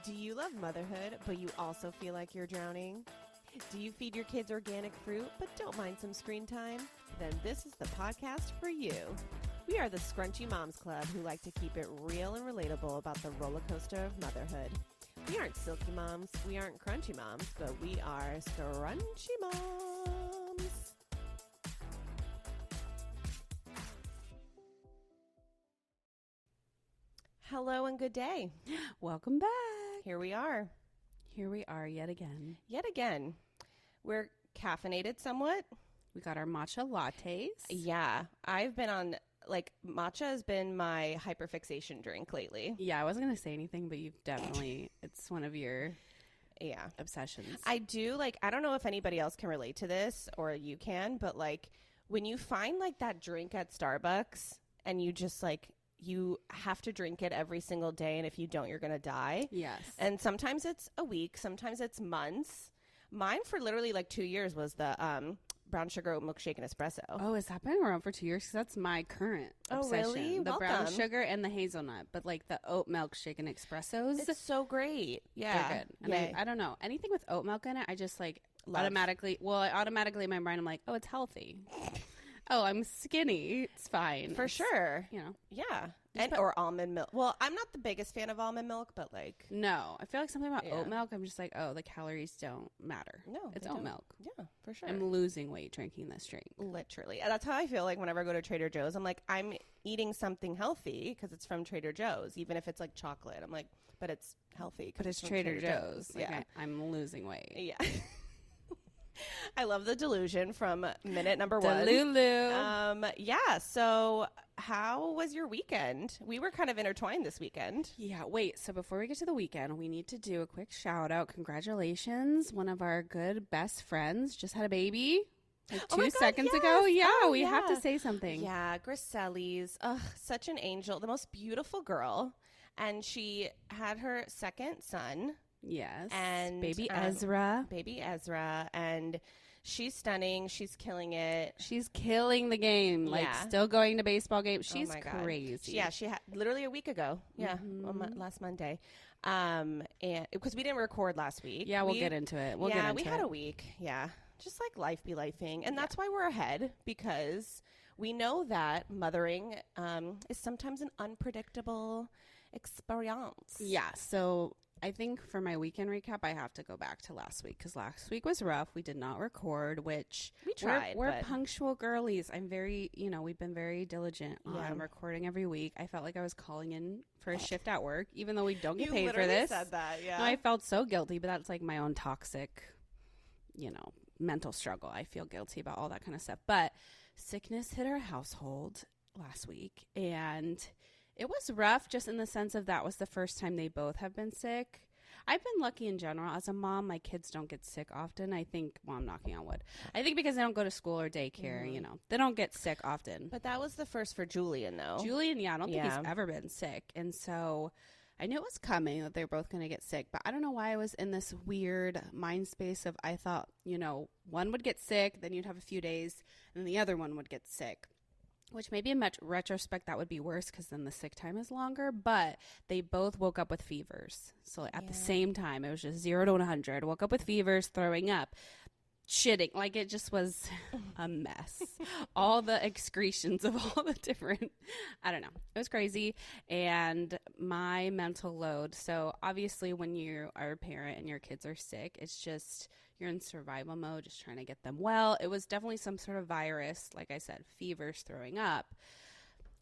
Do you love motherhood, but you also feel like you're drowning? Do you feed your kids organic fruit, but don't mind some screen time? Then this is the podcast for you. We are the Scrunchy Moms Club who like to keep it real and relatable about the roller coaster of motherhood. We aren't silky moms, we aren't crunchy moms, but we are scrunchy moms. Hello and good day. Welcome back. Here we are. Here we are yet again. Yet again. We're caffeinated somewhat. We got our matcha lattes. Yeah. I've been on, matcha has been my hyperfixation drink lately. Yeah, I wasn't going to say anything, but you've definitely, it's one of your obsessions. I do, I don't know if anybody else can relate to this or you can, but when you find that drink at Starbucks and you just you have to drink it every single day, and if you don't, you're going to die. Yes. And sometimes it's a week, sometimes it's months. Mine for literally 2 years was the brown sugar oat milkshake and espresso. Oh, has that been around for 2 years? Because that's my current obsession. Oh, really? The Welcome. brown sugar and the hazelnut, but the oat milkshake and espressos. It's so great. Yeah. They're good. And I don't know. Anything with oat milk in it, I just Love. automatically in my brain, I'm like, oh, it's healthy. Oh, I'm skinny. It's fine. For sure. Yeah. And or almond milk. Well, I'm not the biggest fan of almond milk, but No, I feel like something about oat milk, I'm just the calories don't matter. No, it's they oat don't. milk. Yeah, for sure. I'm losing weight drinking this drink. Literally. And that's how I feel whenever I go to Trader Joe's. I'm I'm eating something healthy because it's from Trader Joe's, even if it's chocolate. I'm but it's healthy. But it's from Trader Joe's. Yeah. I'm losing weight. Yeah. I love the delusion from minute number one. Delulu. Yeah. So how was your weekend? We were kind of intertwined this weekend. Yeah. Wait. So before we get to the weekend, we need to do a quick shout out. Congratulations. One of our good best friends just had a baby. 2 seconds ago. Yeah. We have to say something. Yeah. Griselli's. Such an angel. The most beautiful girl. And she had her second son. Yes. And baby Ezra. And she's stunning. She's killing it. She's killing the game. Still going to baseball games. She's crazy. She had literally a week ago. Yeah. On last Monday. And because we didn't record last week. Yeah, we'll get into it. We had a week. Yeah. Just life be lifing. And that's why we're ahead, because we know that mothering is sometimes an unpredictable experience. Yeah. So I think for my weekend recap, I have to go back to last week, because last week was rough. We did not record, which we tried. We're punctual girlies. I'm very, we've been very diligent on recording every week. I felt like I was calling in for a shift at work, even though we don't get paid for this. You said that, yeah. No, I felt so guilty, but that's my own toxic, mental struggle. I feel guilty about all that kind of stuff. But sickness hit our household last week, and it was rough just in the sense of that was the first time they both have been sick. I've been lucky in general. As a mom, my kids don't get sick often. I think, I'm knocking on wood. I think because they don't go to school or daycare, they don't get sick often. But that was the first for Julian, though. Julian, I don't think he's ever been sick. And so I knew it was coming, that they were both going to get sick. But I don't know why I was in this weird mind space of, I thought, one would get sick, then you'd have a few days, and then the other one would get sick. Which maybe in retrospect, that would be worse, because then the sick time is longer. But they both woke up with fevers. So at the same time, it was just 0 to 100. Woke up with fevers, throwing up, shitting. It just was a mess. All the excretions of all the different, I don't know. It was crazy. And my mental load. So obviously when you are a parent and your kids are sick, it's just, you're in survival mode, just trying to get them well. It was definitely some sort of virus. Like I said, fevers, throwing up,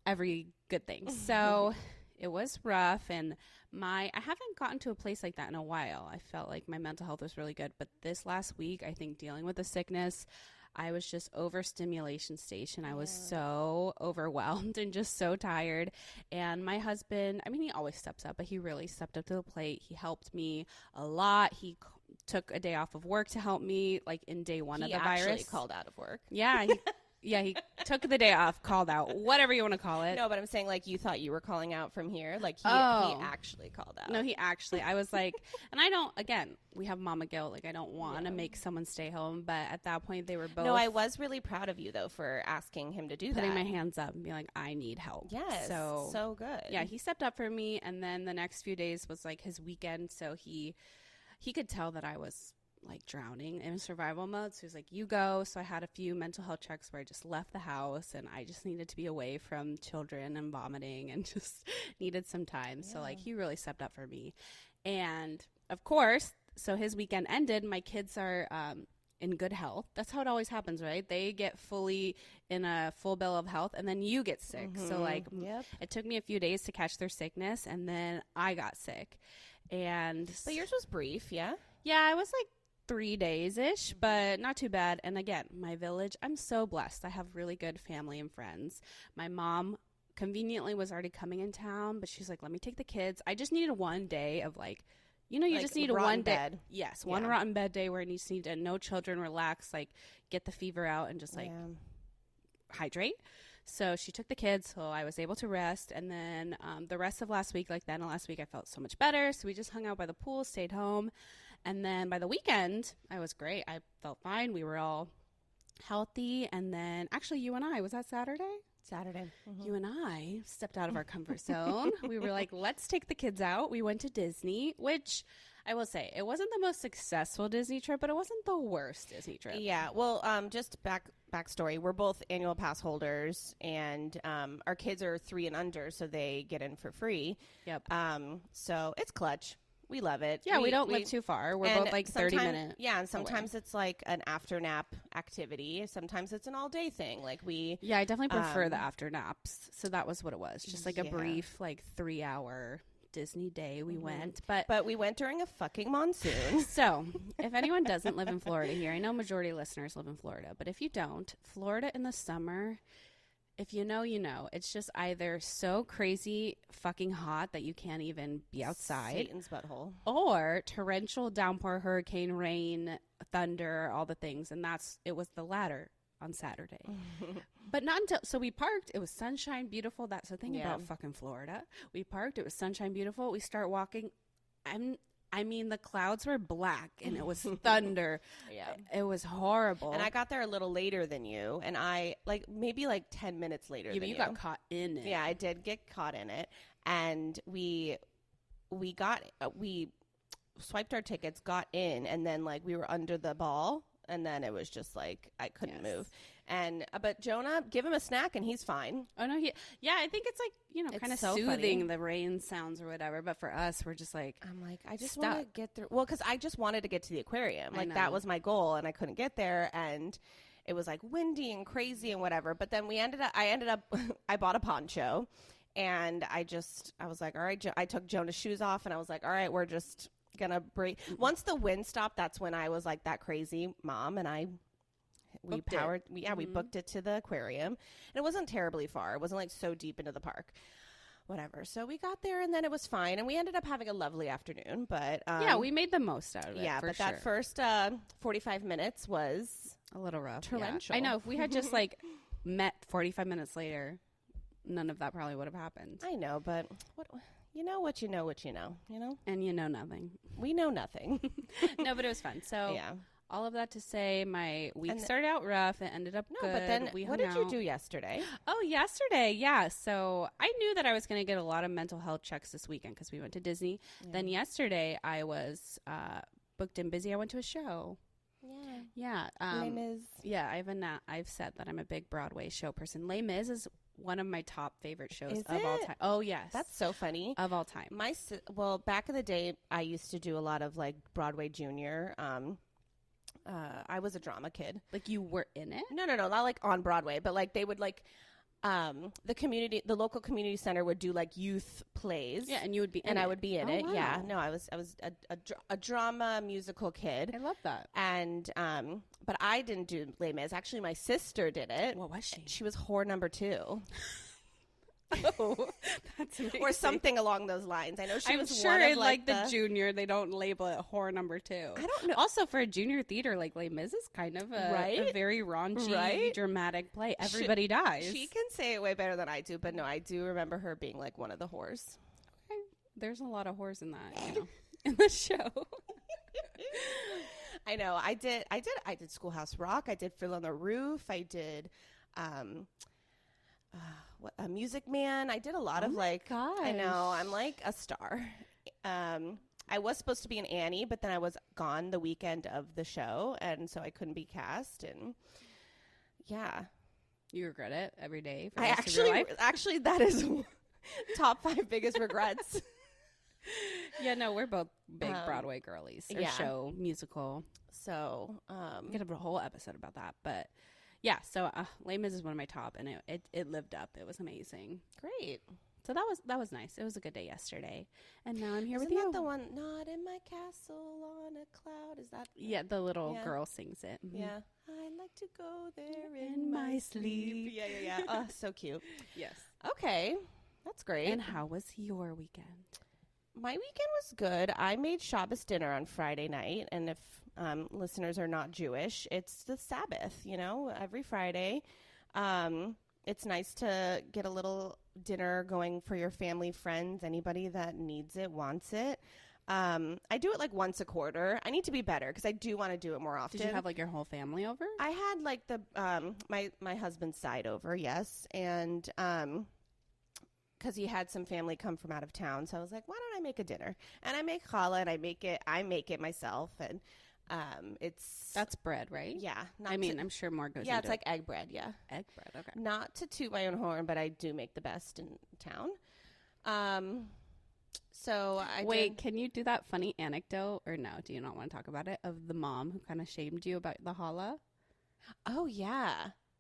every good thing. So it was rough, and I haven't gotten to a place like that in a while. I felt like my mental health was really good, but this last week, I think dealing with the sickness, I was just overstimulation station. I was so overwhelmed and just so tired. And my husband, he always steps up, but he really stepped up to the plate. He helped me a lot. He took a day off of work to help me, in day one of the virus. He actually called out of work. Yeah. Yeah, he took the day off, called out, whatever you want to call it. No, but I'm saying like you thought you were calling out from here. Like he actually called out. No, I was like, and I don't, again, we have mama guilt. Like I don't want to make someone stay home. But at that point they were both. No, I was really proud of you though for asking him to do putting that. my hands up and being like, I need help. Yes. So good. Yeah, he stepped up for me. And then the next few days was like his weekend. So he could tell that I was like drowning in survival mode. So he was like, you go. So I had a few mental health checks where I just left the house and I just needed to be away from children and vomiting and just needed some time. Yeah. So like he really stepped up for me. And of course, so his weekend ended. My kids are in good health. That's how it always happens, right? They get fully in a full bill of health and then you get sick. So like it took me a few days to catch their sickness and then I got sick. But yours was brief, yeah? Yeah, I was like 3 days-ish, but not too bad. And again, my village, I'm so blessed. I have really good family and friends. My mom conveniently was already coming in town, but she's like, let me take the kids. I just needed 1 day of like, you like just need a one day. Bed. Yes, one rotten bed day where you just need to no children, relax, like get the fever out and just like hydrate. So she took the kids, so I was able to rest. And then the rest of last week, like the end of last week, I felt so much better. So we just hung out by the pool, stayed home. And then by the weekend, I was great. I felt fine. We were all healthy. And then actually you and I, was that Saturday? Saturday. You and I stepped out of our comfort zone. We were like, let's take the kids out. We went to Disney, which I will say, it wasn't the most successful Disney trip, but it wasn't the worst Disney trip. Yeah. Well, just backstory. We're both annual pass holders, and our kids are 3 and under, so they get in for free. Yep. So it's clutch. We love it. Yeah, we don't live too far. We're both like 30 minutes. Yeah, and sometimes it's like an after nap activity. Sometimes it's an all day thing. Like Yeah, I definitely prefer the after naps. So that was what it was. Just like a brief like 3-hour Disney day we went. But we went during a fucking monsoon. So if anyone doesn't live in Florida here, I know majority of listeners live in Florida, but if you don't, Florida in the summer, if you know, you know. It's just either so crazy fucking hot that you can't even be outside. Satan's butthole. Or torrential downpour, hurricane, rain, thunder, all the things. And it was the latter on Saturday. But not until, so we parked. It was sunshine, beautiful. That's the thing about fucking Florida. We parked. It was sunshine, beautiful. We start walking. I mean, the clouds were black and it was thunder. Yeah. It was horrible. And I got there a little later than you. And I, maybe 10 minutes later than you. You got caught in it. Yeah, I did get caught in it. And we swiped our tickets, got in, and then, we were under the ball. And then it was just I couldn't move. And but Jonah, give him a snack and he's fine. Oh no, I think it's kind of so soothing funny. The rain sounds or whatever. But for us, we're just I just want to get through. Well, because I just wanted to get to the aquarium. That was my goal, and I couldn't get there, and it was windy and crazy and whatever. But then I bought a poncho, and I was like, all right, I took Jonah's shoes off, and I was like, all right, we're just gonna break. Once the wind stopped, that's when I was like that crazy mom, and we booked it to the aquarium, and it wasn't terribly far. It wasn't so deep into the park, whatever. So we got there, and then it was fine, and we ended up having a lovely afternoon. But we made the most out of it. Yeah, but sure. That first 45 minutes was a little rough. Torrential. Yeah. I know if we had just met 45 minutes later, none of that probably would have happened. I know, but what you know, what you know, and you know nothing. We know nothing. No, but it was fun. So yeah. All of that to say, my week started out rough. It ended up good. But then what did you do yesterday? Oh, yesterday, yeah. So I knew that I was going to get a lot of mental health checks this weekend because we went to Disney. Yeah. Then yesterday, I was booked and busy. I went to a show. Yeah. Les Mis. Yeah, I've said that I'm a big Broadway show person. Les Mis is one of my top favorite shows of all time. Oh, yes. That's so funny. Of all time. Back in the day, I used to do a lot of Broadway Junior. I was a drama kid. You were in it? No, not on Broadway, but they would the local community center would do youth plays. Yeah, and you would be in and it. I would be in it. Wow. Yeah. No, I was a drama musical kid. I love that. And but I didn't do Les Mis. Actually, my sister did it. What was she? She was whore number 2. Oh, that's amazing. or something along those lines. I know she I'm was sure one of in like the junior, they don't label it whore number 2. I don't know. Also, for a junior theater, like Les Mis is kind of a Right? very raunchy, Right? dramatic play. Everybody dies. She can say it way better than I do, but no, I do remember her being like one of the whores. Okay. There's a lot of whores in that, you know, in the show. I know. I did Schoolhouse Rock. I did Fiddler on the Roof. I did a Music Man. I did a lot of like. Gosh. I know. I'm like a star. I was supposed to be an Annie, but then I was gone the weekend of the show, and so I couldn't be cast. And yeah, You regret it every day for I the rest of your life? actually that is top 5 biggest regrets. Yeah, no, we're both big Broadway girlies. Or yeah. show, musical. So We could have a whole episode about that. But yeah, so Les Mis is one of my top, and it lived up. It was amazing. great. So that was nice. It was a good day yesterday. And now I'm here Isn't with you. that the one? Not in my castle on a cloud. Is that? Yeah, the little Yeah. girl sings it. Mhm. Yeah. I like to go there In in my my sleep. sleep. Yeah. Oh, so cute. Yes. Okay. That's great. And how was your weekend? My weekend was good. I made Shabbos dinner on Friday night. And if listeners are not Jewish, it's the Sabbath, every Friday. It's nice to get a little dinner going for your family, friends, anybody that needs it, wants it. I do it like once a quarter. I need to be better because I do want to do it more often. Did you have like your whole family over? I had like the my husband's side over, yes, and because he had some family come from out of town, so I was like, why don't I make a dinner? And I make challah, and I make it myself, and That's bread, right? yeah. I'm sure more goes yeah, into it's like egg bread, yeah. egg bread. Okay. Not to toot my own horn, but I do make the best in town. So Wait, can you do that funny anecdote, or no? Do you not want to talk about it, of the mom who kind of shamed you about the challah? Oh yeah.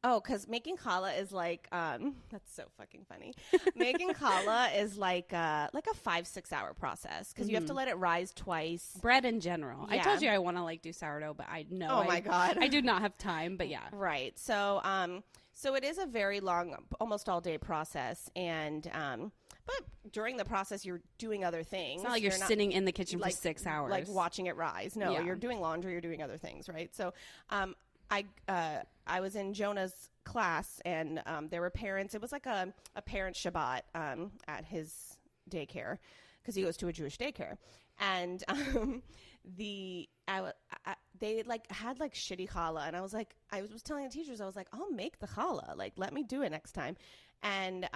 Oh, because making challah is like that's so fucking funny. Making challah is like a 5-6 hour process because you have to let it rise twice. Bread in general. I Yeah. told you I want to like do sourdough, but I know. Oh my God. I do not have time. But yeah, Right. So so it is a very long, almost all day process, and but during the process you're doing other things. it's not like you're sitting in the kitchen like- for 6 hours, like watching it rise. No, Yeah. you're doing laundry, you're doing other things, right? So I was in Jonah's class, and there were parents. It was like a parent Shabbat at his daycare because he goes to a Jewish daycare, and they like had like shitty challah, and I was telling the teachers, I was like, I'll make the challah, like let me do it next time. And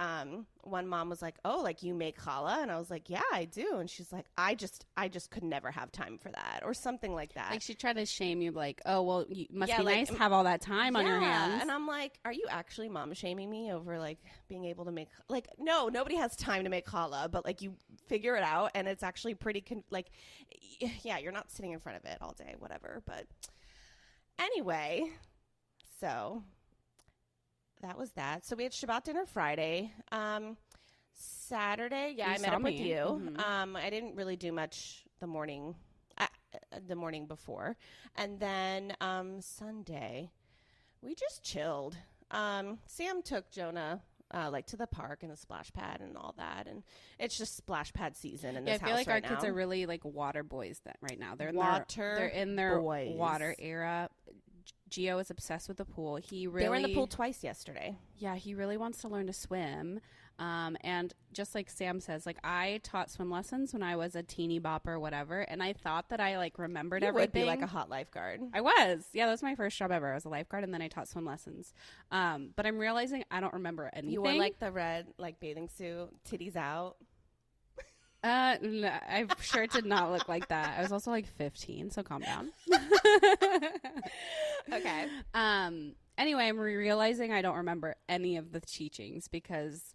one mom was like, oh, like you make challah? And I was like, yeah, I do. And she's like, I just could never have time for that, or something like that. like she tried to shame you, like, oh well, you must Yeah, be like, nice to have all that time on your hands. And I'm like, are you actually mom shaming me over like being able to make, like, no, nobody has time to make challah, but like you figure it out, and it's actually pretty yeah, you're not sitting in front of it all day, whatever. But anyway, so that was that. So we had Shabbat dinner Friday. Saturday, yeah, You I met saw up with me. you. Mhm. I didn't really do much the morning before, and then Sunday we just chilled. Sam took Jonah like to the park and the splash pad and all that, and it's just splash pad season in this Yeah, I feel house like our right kids now. are really like water boys that right now. They're in their boys. water era. Gio is obsessed with the pool. He really They were in the pool twice yesterday. Yeah, he really wants to learn to swim. And just like Sam says, like I taught swim lessons when I was a teeny bopper, whatever, and I thought that I like remembered You everything. would be like a hot lifeguard. I was. Yeah, that was my first job ever. I was a lifeguard, and then I taught swim lessons. But I'm realizing I don't remember anything. You wore like the red like bathing suit, titties out. No, I'm sure it did not look like that. I was also like 15, so calm down. Okay. Anyway, I'm realizing I don't remember any of the teachings because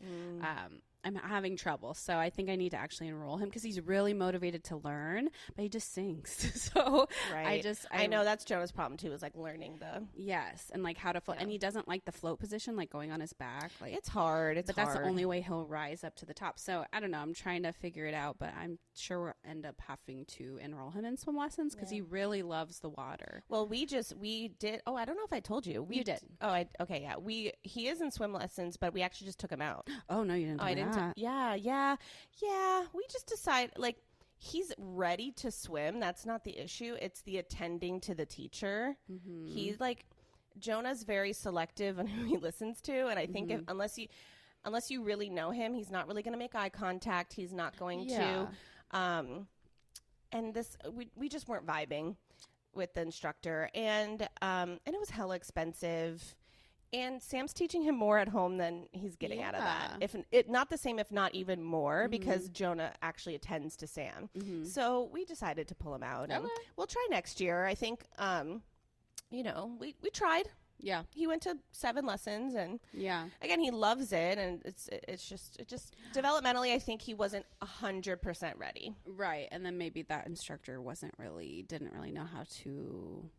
I'm having trouble. So I think I need to actually enroll him because he's really motivated to learn, but he just sinks. So Right. I know that's Jonah's problem too, is like learning the. Yes, and like how to float. Yeah. And he doesn't like the float position, like going on his back. Like It's hard. It's but that's the only way he'll rise up to the top. So I don't know. I'm trying to figure it out, but I'm sure we'll end up having to enroll him in swim lessons because he really loves the water. Well, we did. Oh, I don't know if I told you. You did. Oh, okay, yeah. He is in swim lessons, but we actually just took him out. Oh no, you didn't. I didn't. Yeah. We just decided like he's ready to swim. That's not the issue. It's the attending to the teacher. Mm-hmm. He's like Jonah's very selective on who he listens to, and I think if unless you really know him, he's not really going to make eye contact. He's not going to. And this we just weren't vibing with the instructor, and it was hella expensive. And Sam's teaching him more at home than he's getting out of that. If not the same, if not even more, because Jonah actually attends to Sam. So we decided to pull him out, and we'll try next year. I think, we tried. Yeah. He went to 7 lessons, and again, he loves it. And it just developmentally, I think he wasn't 100% ready. Right. And then maybe that instructor didn't really know how to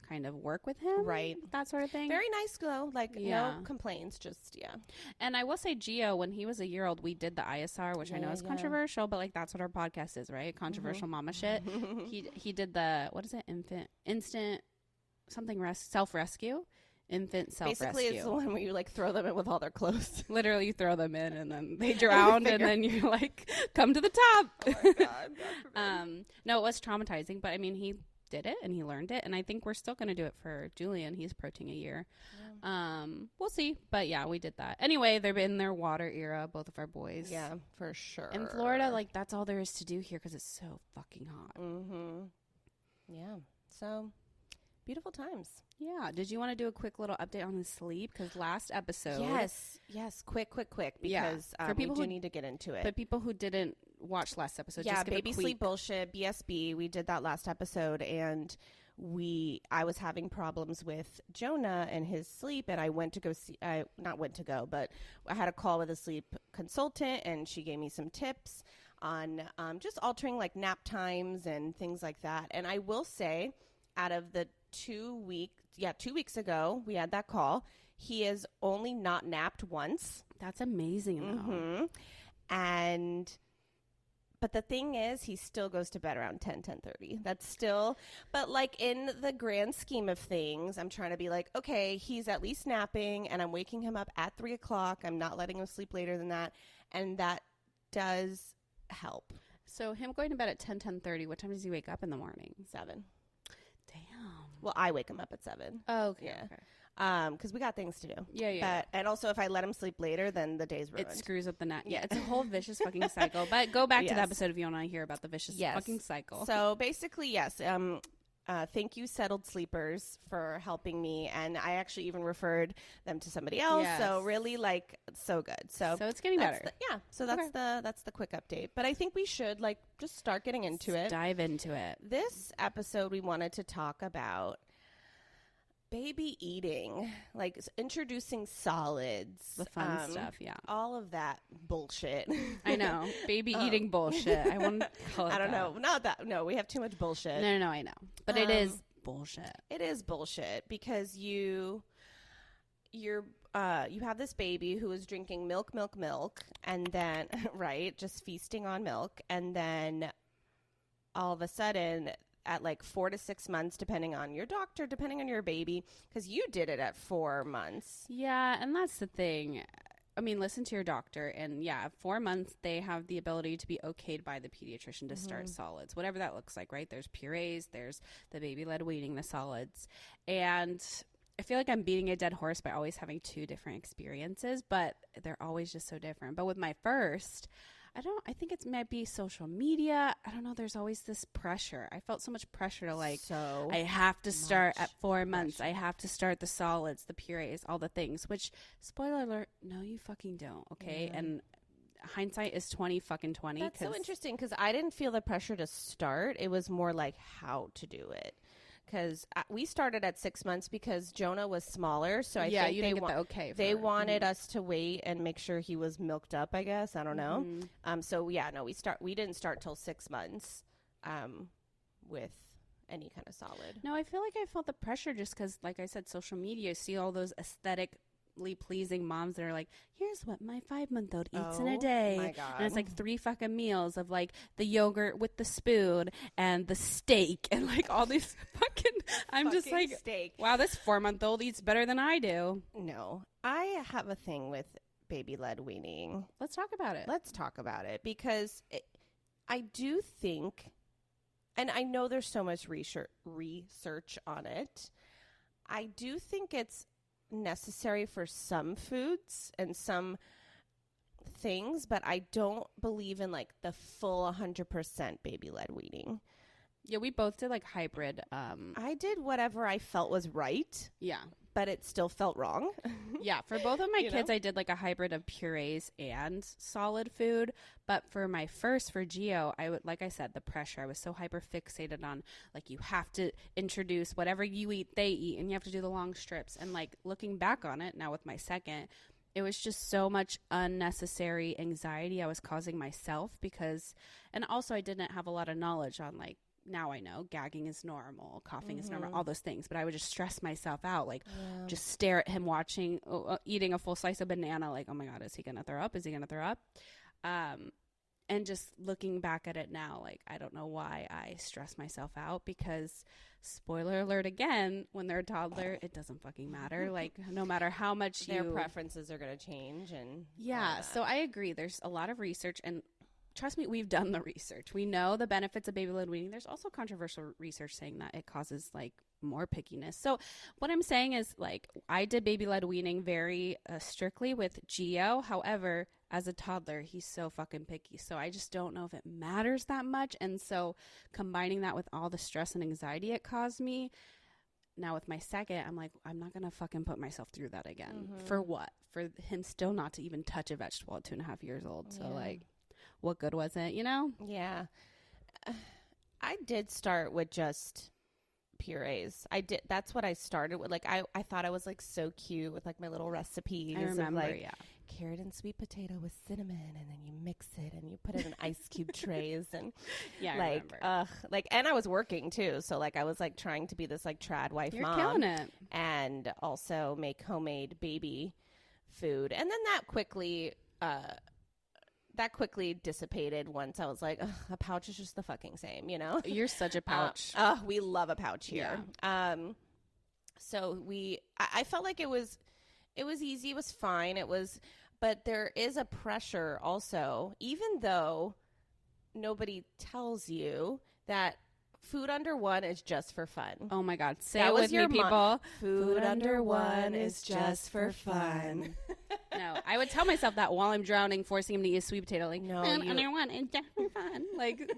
kind of work with him, right? That sort of thing. Very nice though, like no complaints, just And I will say, Gio, when he was a year old, we did the ISR, which I know is controversial, but like that's what our podcast is, right? Controversial mama shit. He did the instant something self-rescue. Infant self-rescue. Basically, it's the one where you like throw them in with all their clothes. Literally, you throw them in and then they drown, and then you're like, come to the top. Oh my God. No, it was traumatizing, but I mean, he did it and he learned it, and I think we're still going to do it for Julian. He's approaching a year. We'll see, but yeah, we did that. Anyway, they're in their water era, both of our boys. Yeah, for sure. In Florida, like that's all there is to do here because it's so fucking hot. Yeah, so beautiful times. Yeah. Did you want to do a quick little update on his sleep? Because last episode, yes, quick, because for people who need to get into it. But people who didn't watch last episode, just baby sleep bullshit, BSB. We did that last episode, and I was having problems with Jonah and his sleep, and I went to go see. But I had a call with a sleep consultant, and she gave me some tips on just altering like nap times and things like that. And I will say, out of the 2 weeks ago, we had that call. He has only not napped once. That's amazing, though. But the thing is, he still goes to bed around 10:30. That's still, but like in the grand scheme of things, I'm trying to be like, okay, he's at least napping, and I'm waking him up at 3 o'clock. I'm not letting him sleep later than that, and that does help. So him going to bed at 10:30. What time does he wake up in the morning? 7. Damn. Well, I wake him up at 7. Oh, okay. Yeah. Okay. Because we got things to do. Yeah. And also, if I let him sleep later, then the day's ruined. It screws up the night. Yeah, it's a whole vicious fucking cycle. But go back to the episode if you want to hear about the vicious fucking cycle. So basically, yes. Thank you, Settled Sleepers, for helping me, and I actually even referred them to somebody else. Yes. So really, like, so good. So it's getting better. So that's the quick update. But I think we should like just start getting into it. Dive into it. This episode, we wanted to talk about baby eating, like introducing solids, the fun stuff, all of that bullshit. I know, baby eating bullshit. I want to call it. I don't know, not that. No, we have too much bullshit. No, I know, but it is bullshit. It is bullshit because you have this baby who is drinking milk, and then just feasting on milk, and then all of a sudden, at like 4 to 6 months, depending on your doctor, depending on your baby, because you did it at 4 months. Yeah, and that's the thing. I mean, listen to your doctor, and 4 months, they have the ability to be okayed by the pediatrician to start solids, whatever that looks like, right? There's purees, there's the baby-led weaning, the solids, and I feel like I'm beating a dead horse by always having 2 different experiences, but they're always just so different. But with my first, I think it might be social media. I don't know. There's always this pressure. I felt so much pressure to I have to start at 4 months. I have to start the solids, the purees, all the things, which, spoiler alert, no, you fucking don't. Okay. Yeah. And hindsight is 20. That's so interesting because I didn't feel the pressure to start. It was more like how to do it. because we started at 6 months because Jonah was smaller. So I yeah, think you didn't get the okay. they wanted us to wait and make sure he was milked up, I guess. I don't know. So yeah, no, we didn't start till 6 months with any kind of solid. No, I feel like I felt the pressure just because, like I said, social media, you see all those aesthetically pleasing moms that are like, here's what my 5-month-old eats in a day. My God. And it's like 3 fucking meals of like the yogurt with the spoon and the steak and like all these fucking, I'm just like, steak. wow, this 4-month-old eats better than I do. No, I have a thing with baby-led weaning. Let's talk about it. Let's talk about it because I do think, and I know there's so much research on it, I do think it's necessary for some foods and some things, but I don't believe in like the full 100% baby-led weaning. Yeah, we both did like hybrid. I did whatever I felt was right. Yeah. But it still felt wrong. Yeah, for both of my You kids, know? I did like a hybrid of purees and solid food. But for my first, for Gio, like I said, the pressure. I was so hyper fixated on like you have to introduce whatever you eat, they eat, and you have to do the long strips. And like looking back on it now with my second, it was just so much unnecessary anxiety I was causing myself because, and also I didn't have a lot of knowledge on like, now I know gagging is normal, coughing is normal, all those things. But I would just stress myself out, like just stare at him eating a full slice of banana, like, oh my God, is he going to throw up? Is he going to throw up? And just looking back at it now, like, I don't know why I stress myself out because, spoiler alert again, when they're a toddler, it doesn't fucking matter. Like, no matter how much Their preferences are going to change. And yeah, so I agree. There's a lot of research and trust me, we've done the research. We know the benefits of baby-led weaning. There's also controversial research saying that it causes like more pickiness. So what I'm saying is like I did baby-led weaning very strictly with Gio. However, as a toddler, he's so fucking picky. So I just don't know if it matters that much. And so combining that with all the stress and anxiety it caused me, now with my second, I'm like, I'm not going to fucking put myself through that again. For what? For him still not to even touch a vegetable at 2.5 years old. So like, what good was it, you know? Yeah. I did start with just purees. That's what I started with. Like, I thought I was like so cute with like my little recipes. I remember, of, like, carrot and sweet potato with cinnamon, and then you mix it and you put it in ice cube trays and I remember. And I was working too, so like I was like trying to be this like trad wife You're mom. killing it. And also make homemade baby food. And then that quickly dissipated once I was like, a pouch is just the fucking same, you know? You're such a pouch. We love a pouch here. Yeah. So I felt like it was easy. It was fine. But there is a pressure also, even though nobody tells you that food under one is just for fun. Oh my God. Say That it was with your me, people. Food under one is just for fun. No, I would tell myself that while I'm drowning, forcing him to eat a sweet potato. Like, No, food under one is just for fun. Like,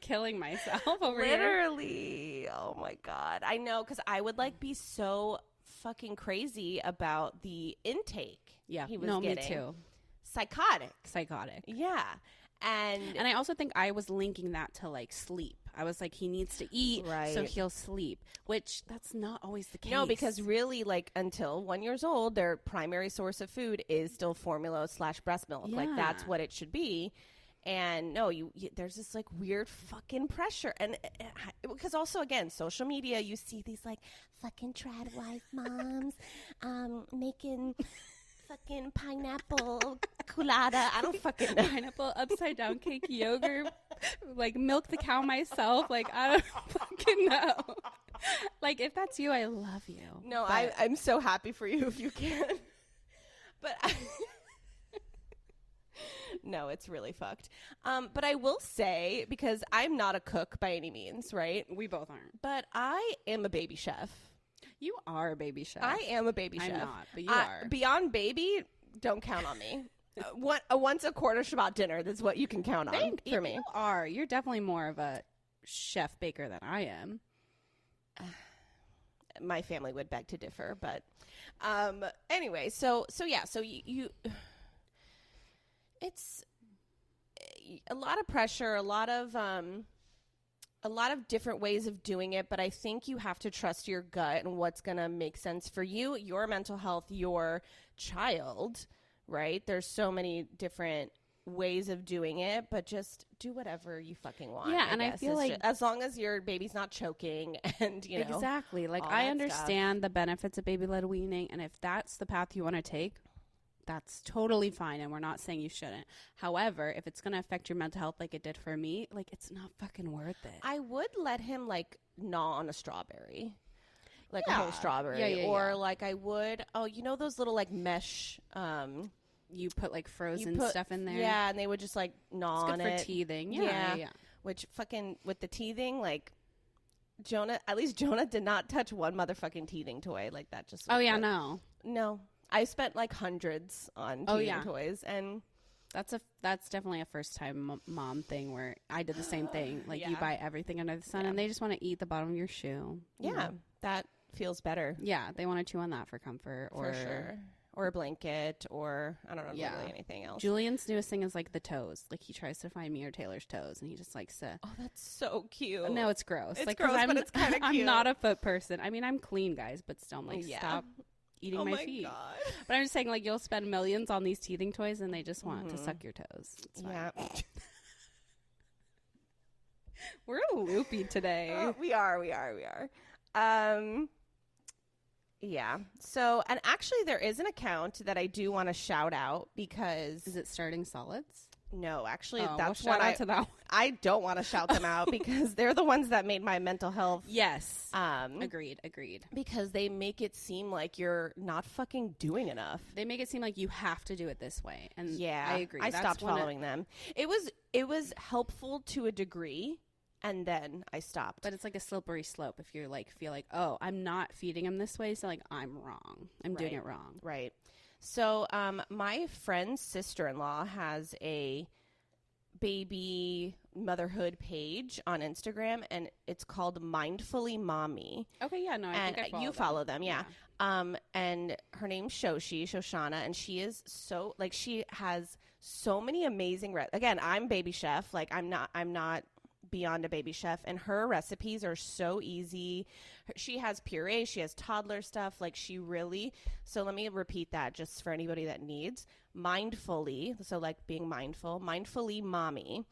killing myself over here. Literally. Oh my God. I know, because I would like be so fucking crazy about the intake. Yeah. he was getting. Me too. Psychotic. Yeah. And I also think I was linking that to like sleep. I was like, he needs to eat, so he'll sleep, which that's not always the case. No, because really, like, until 1 year old, their primary source of food is still formula / breast milk. Like, that's what it should be. And no, you there's this like weird fucking pressure. And because also, again, social media, you see these like fucking trad wife moms making fucking pineapple colada. I don't fucking know. Pineapple upside down cake yogurt, like milk the cow myself. Like, I don't fucking know. Like, if that's you, I love you. No, I'm so happy for you if you can. But no, it's really fucked. But I will say, because I'm not a cook by any means, right? We both aren't. But I am a baby chef. You are a baby chef. I am a baby chef. I'm not, but you are. Beyond baby, don't count on me. Once a quarter Shabbat dinner, that's what you can count on for me. You are. You're definitely more of a chef baker than I am. My family would beg to differ, but anyway, so you it's a lot of pressure, a lot of a lot of different ways of doing it, but I think you have to trust your gut and what's going to make sense for you, your mental health, your child, right? There's so many different ways of doing it, but just do whatever you fucking want. Yeah, and I feel like as long as your baby's not choking and, you know. Exactly. Like, all I that understand the benefits of baby-led weaning, and if that's the path you want to take, that's totally fine, and we're not saying you shouldn't. However, if it's going to affect your mental health like it did for me, like, it's not fucking worth it. I would let him, like, gnaw on a strawberry. Like a Yeah. whole strawberry. Yeah, or, yeah. like, I would, you know those little, like, mesh, You put, like, frozen stuff in there. Yeah, and they would just, like, gnaw It's on good it. for teething. Yeah. Yeah. Which fucking, with the teething, like, at least Jonah did not touch one motherfucking teething toy. Like, that just. Oh, yeah, no. No. I spent, like, hundreds on teething toys, and. That's definitely a first-time mom thing where I did the same thing. Like, you Yeah. buy everything under the sun, and they just want to eat the bottom of your shoe. you Yeah, know? that feels better. Yeah, they want to chew on that for comfort. Or For sure. Or a blanket, or I don't know, Yeah. really anything else. Julian's newest thing is, like, the toes. Like, he tries to find me or Taylor's toes, and he just likes to... Oh, that's so cute. No, it's gross. It's like, 'cause gross, I'm, but it's kinda I'm cute. not a foot person. I mean, I'm clean, guys, but still, I'm like, Yeah. stop eating Oh my my feet. God. But I'm just saying, like, you'll spend millions on these teething toys, and they just want to suck your toes. It's fine. Yeah. We're loopy today. Oh, we are. Yeah. So, and actually there is an account that I do want to shout out because Is it Starting Solids? no, actually Oh, that's well, what shout out to that one. I don't want to shout them out because they're the ones that made my mental health. Yes. Um, Agreed. because they make it seem like you're not fucking doing enough. They make it seem like you have to do it this way. And Yeah. I agree. I That's stopped one of- following them. It was helpful to a degree, and then I stopped. But it's like a slippery slope if you're like, feel like, oh, I'm not feeding him this way. So, like, I'm wrong. I'm doing Right. it wrong. Right. So, my friend's sister-in-law has a baby motherhood page on Instagram, and it's called Mindfully Mommy. Okay. Yeah. No, I And think I you follow them, yeah. And her name's Shoshana, and she is so, like, she has so many amazing again, I'm baby chef. Like, I'm not beyond a baby chef, and her recipes are so easy. She has puree, she has toddler stuff, like, she really, so let me repeat that just for anybody that needs. Mindfully, so like being mindful, Mindfully Mommy.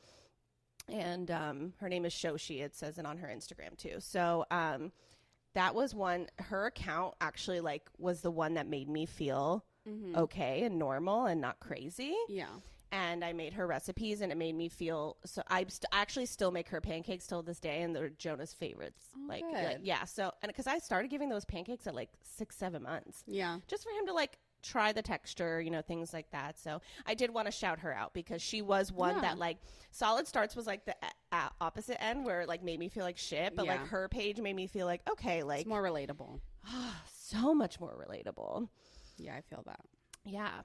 And her name is Shoshi. It says it on her Instagram too. So that was one, her account actually, like, was the one that made me feel okay and normal and not crazy. Yeah. And I made her recipes, and it made me feel, so I actually still make her pancakes till this day, and they're Jonah's favorites. Oh, like, good. yeah. So, and because I started giving those pancakes at like 6-7 months, Yeah. just for him to, like, try the texture, you know, things like that. So I did want to shout her out because she was one Yeah. that, like, Solid Starts was like the opposite end where it, like, made me feel like shit, but like Yeah. her page made me feel like, okay, like, It's more relatable. so much more relatable. Yeah, I feel that. Yeah.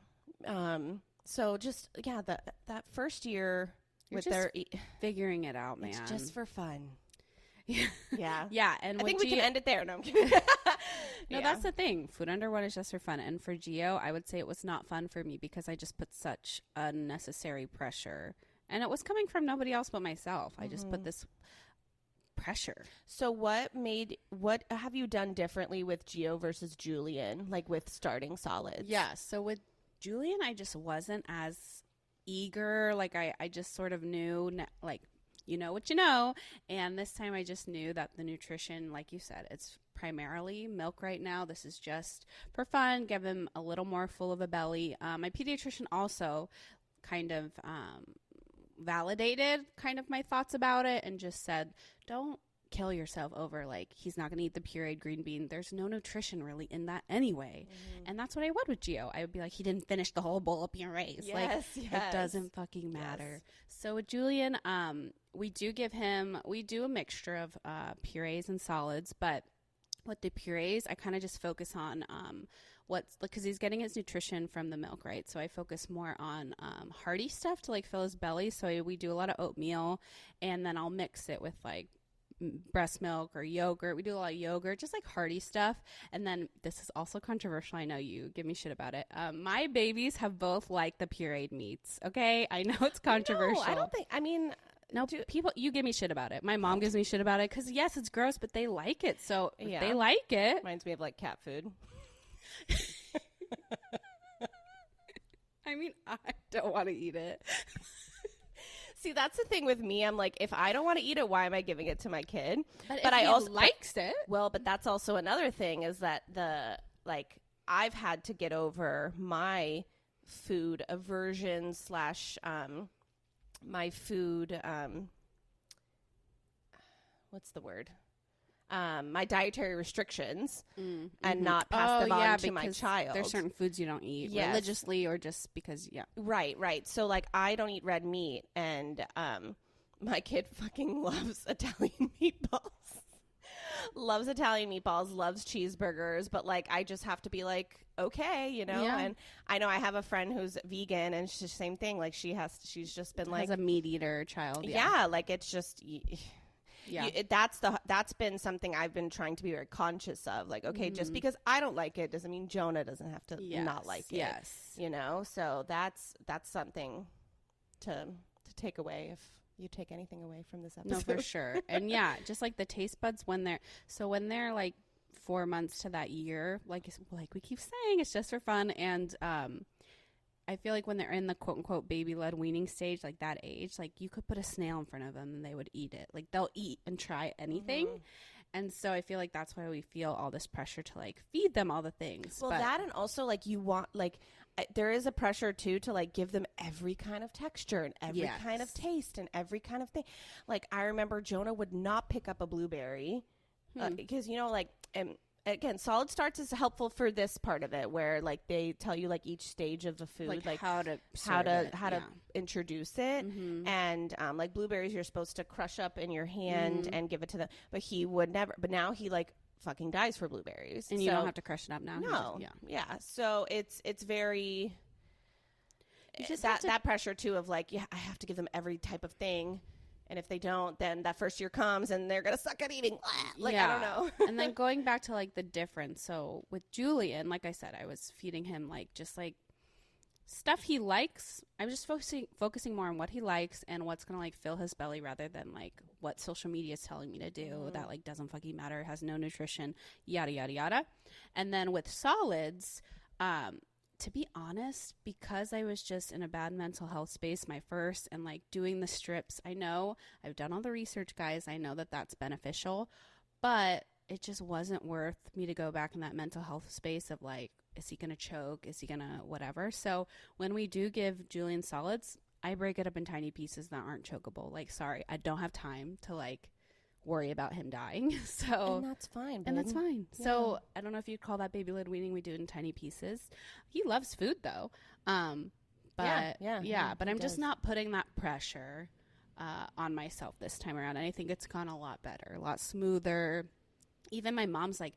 So just, yeah, that first year You're with just their, Figuring it out, man. it's just for fun. Yeah. Yeah. Yeah. And I with think we can Gio- end it there. No, I'm kidding. No, that's the thing. Food under one is just for fun. And for Gio, I would say it was not fun for me because I just put such unnecessary pressure. And it was coming from nobody else but myself. I just put this pressure. So what have you done differently with Gio versus Julian, like with starting solids? Yeah. So with Julian, I just wasn't as eager. Like, I just sort of knew, like, you know what you know. And this time I just knew that the nutrition, like you said, it's primarily milk right now. This is just for fun, give him a little more full of a belly. My pediatrician also kind of validated kind of my thoughts about it and just said, don't kill yourself over, like, he's not going to eat the pureed green bean. There's no nutrition really in that anyway. And that's what I would with Gio. I would be like, he didn't finish the whole bowl of purees. Yes, Like, it doesn't fucking matter. So with Julian, we do a mixture of purees and solids, but with the purees, I kind of just focus on because he's getting his nutrition from the milk, right? So I focus more on hearty stuff to, like, fill his belly. So we do a lot of oatmeal, and then I'll mix it with, like, breast milk or yogurt. We do a lot of yogurt, just like hearty stuff. And then this is also controversial. I know you give me shit about it. My babies have both liked the pureed meats. Okay, I know it's controversial. No, I don't think. I mean, No, people, you give me shit about it. My mom gives me shit about it because, yes, it's gross, but they like it. So if they like it. Reminds me of like cat food. I mean, I don't want to eat it. See, that's the thing with me. I'm like, if I don't want to eat it, why am I giving it to my kid? But I also likes it. Well, but that's also another thing is that I've had to get over my food aversion / my food what's the word? My dietary restrictions and not pass them on to my child. There's certain foods you don't eat religiously or just because, Right. So, like, I don't eat red meat, and my kid fucking loves Italian meatballs. Loves Italian meatballs, loves cheeseburgers, but, like, I just have to be like, okay, you know? Yeah. And I know I have a friend who's vegan, and she's the same thing. Like, she's just been like... As a meat eater child, Yeah, like, it's just... Yeah, that's been something I've been trying to be very conscious of. Like, okay, just because I don't like it doesn't mean Jonah doesn't have to not like it. Yes, you know. So that's something to take away if you take anything away from this episode. No, for sure. And just like the taste buds when they're like 4 months to that year, like we keep saying, it's just for fun. And I feel like when they're in the quote unquote baby led weaning stage, like that age, like you could put a snail in front of them and they would eat it. Like they'll eat and try anything. Mm-hmm. And so I feel like that's why we feel all this pressure to like feed them all the things. Well, that and also like you want like there is a pressure too to like give them every kind of texture and every kind of taste and every kind of thing. Like I remember Jonah would not pick up a blueberry because you know like again, solid starts is helpful for this part of it, where like they tell you like each stage of the food, like how to introduce it, and like blueberries, you're supposed to crush up in your hand and give it to them. But he would never. But now he like fucking dies for blueberries, and you don't have to crush it up now. No, So it's very that pressure too of like I have to give them every type of thing. And if they don't, then that first year comes and they're going to suck at eating. Like, I don't know. And then going back to like the difference. So with Julian, like I said, I was feeding him like just like stuff he likes. I was just focusing more on what he likes and what's going to like fill his belly rather than like what social media is telling me to do. That like doesn't fucking matter, has no nutrition, yada, yada, yada. And then with solids, to be honest, because I was just in a bad mental health space, my first, and like doing the strips, I know I've done all the research, guys. I know that that's beneficial, but it just wasn't worth me to go back in that mental health space of like, is he going to choke? Is he going to whatever? So when we do give Julian solids, I break it up in tiny pieces that aren't chokeable. Like, sorry, I don't have time to like worry about him dying. So and that's fine. Yeah. So I don't know if you'd call that baby led weaning. We do it in tiny pieces. He loves food though. But I'm just not putting that pressure on myself this time around. And I think it's gone a lot better, a lot smoother. Even my mom's like,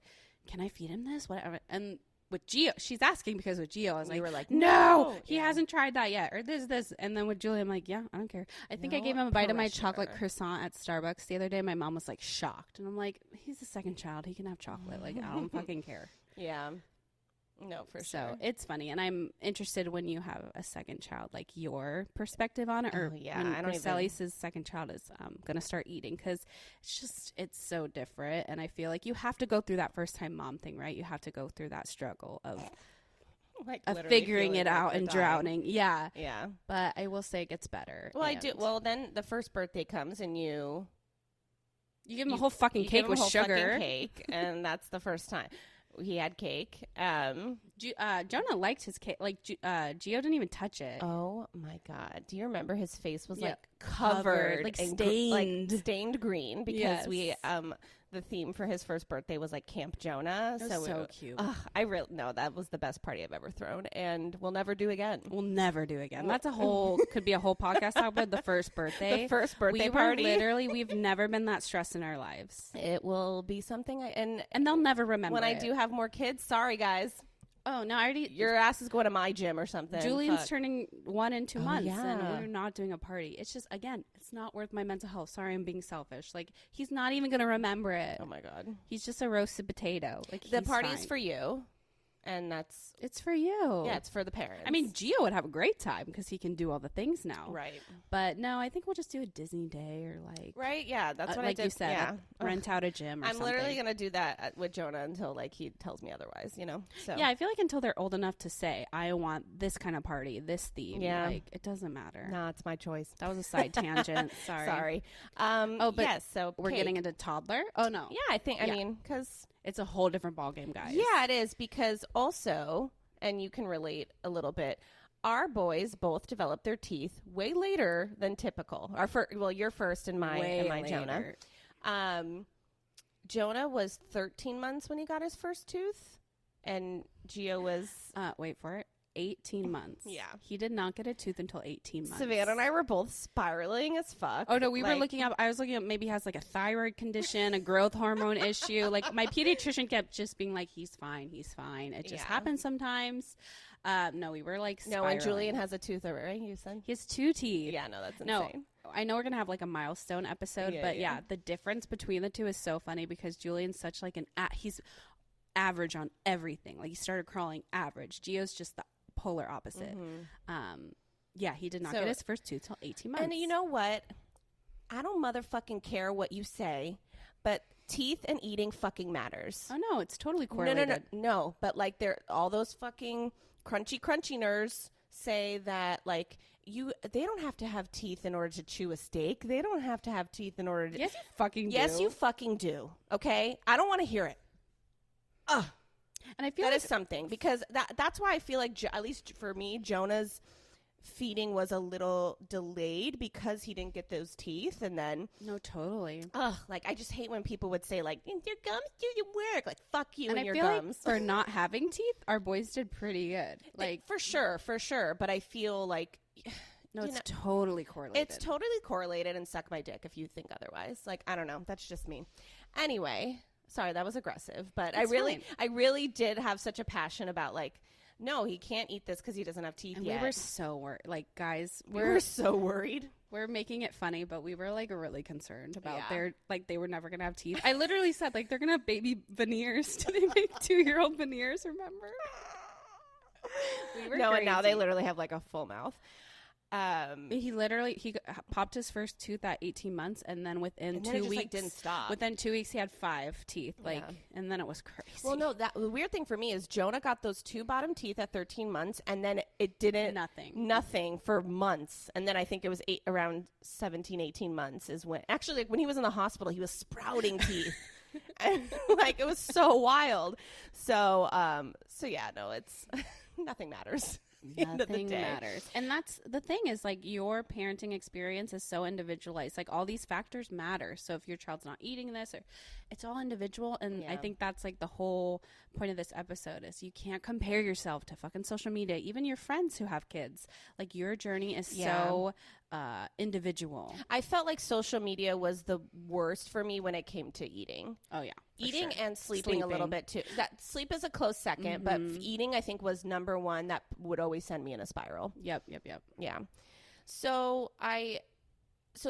can I feed him this? Whatever. And with Gio, she's asking because with Gio, I was like, were like, no, he hasn't tried that yet. Or this. And then with Julie, I'm like, yeah, I don't care. I think I gave him a bite of my chocolate croissant at Starbucks the other day. My mom was like shocked. And I'm like, he's the second child. He can have chocolate. Like, I don't fucking care. Yeah. No, for sure. So it's funny. And I'm interested when you have a second child, like your perspective on it. Or when Marcellus' second child is going to start eating. Because it's so different. And I feel like you have to go through that first time mom thing, right? You have to go through that struggle of figuring it out and drowning. Yeah. Yeah. But I will say it gets better. Well, I do. Well, then the first birthday comes and you give him a whole fucking cake with sugar. Cake, and that's the first time. He had cake. Jonah liked his cake. Like, Gio didn't even touch it. Oh, my God. Do you remember his face was, like, covered like, stained. Stained green because we, the theme for his first birthday was, like, Camp Jonah. That was so cute. That was the best party I've ever thrown, and we'll never do again. That's could be a whole podcast talk about the first birthday. The first birthday party. We've never been that stressed in our lives. It will be something, and they'll never remember when I do have more kids. Sorry, guys. Oh, no, your ass is going to my gym or something. Julian's turning 1 in 2 months, and we're not doing a party. It's just, again, it's not worth my mental health. Sorry, I'm being selfish. Like, he's not even going to remember it. Oh, my God. He's just a roasted potato. Like, the party's for you. and that's It's for you. yeah, it's for the parents. I mean, Gio would have a great time because he can do all the things now. right, But no, I think we'll just do a Disney day or like right, yeah, that's what like I did. you said, Yeah, rent out a gym or I'm something. literally gonna do that with Jonah until like he tells me otherwise. So Yeah, I feel like until they're old enough to say, I want this kind of party, this theme. Yeah. Like, it doesn't matter. no, it's my choice. That was a side tangent. Sorry. Sorry. But yes, so We're cake. getting into toddler? Oh, no. Yeah, I think. I Yeah. mean, because It's a whole different ballgame, guys. yeah, it is because also, and you can relate a little bit. Our boys both developed their teeth way later than typical. You're first and Way my Jonah. later. Jonah was 13 months when he got his first tooth, and Gio was Wait for it. 18 months. Yeah. He did not get a tooth until 18 months. Savannah and I were both spiraling as fuck. Oh, no, we were Like, looking up. I was looking up maybe he has like a thyroid condition, a growth hormone issue. Like my pediatrician kept just being like, he's fine. He's fine. It just Yeah. happens sometimes. No, we were like No, and spiraling. Julian has a tooth already, right? You said? He has 2 teeth. Yeah, no, that's No, insane. I know we're gonna have like a milestone episode, Yeah, but yeah. yeah, the difference between the two is so funny because Julian's such like he's average on everything. Like he started crawling average. Gio's just the polar opposite. Yeah, he did not So- get his first tooth till 18 months. And you know what? I don't motherfucking care what you say, but teeth and eating fucking matters. Oh no, it's totally No, correlated. no. But like, all those fucking crunchy nerds say that like they don't have to have teeth in order to chew a steak. They don't have to have teeth in order to. Yes, you fucking do. Yes, you fucking do. Okay, I don't want to hear it. Ugh. And I feel That like is something because that's why I feel like at least for me, Jonah's feeding was a little delayed because he didn't get those teeth, and then no, totally. like I just hate when people would say like your gums do your work, like fuck you And and I your feel gums. like for not having teeth, our boys did pretty good. Like for sure, but I feel like no, you it's know, totally correlated. it's totally correlated, and suck my dick if you think otherwise. Like I don't know, that's just me. Anyway. Sorry, that was aggressive, but It's fine. I really did have such a passion about like, no, he can't eat this because he doesn't have teeth and yet. we were so worried. Like guys, We were so worried. we're making it funny, but we were like really concerned about Yeah. they were never gonna have teeth. I literally said like they're gonna have baby veneers. Do they make 2-year-old veneers? Remember? We were No, and now they crazy. literally have like a full mouth. He popped his first tooth at 18 months, and then within And then 2 it just, weeks, like, didn't stop. Within 2 weeks, he had 5 teeth. Like, Yeah. and then it was crazy. Well, no, the weird thing for me is Jonah got those 2 bottom teeth at 13 months, and then it didn't nothing for months. And then I think it was around 17, 18 months is when actually like when he was in the hospital, he was sprouting teeth. And like it was so wild. So yeah, no, it's nothing matters. At the end of the Nothing day. matters. And that's the thing is like your parenting experience is so individualized. Like all these factors matter. So if your child's not eating this or it's all individual. And I Yeah. think that's like the whole point of this episode is you can't compare yourself to fucking social media, even your friends who have kids. Like your journey is so individual. I felt like social media was the worst for me when it came to eating. Oh yeah. for Eating sure. and sleeping a little bit too. That sleep is a close second, but eating I think was number one that would always send me in a spiral. Yep. Yeah. So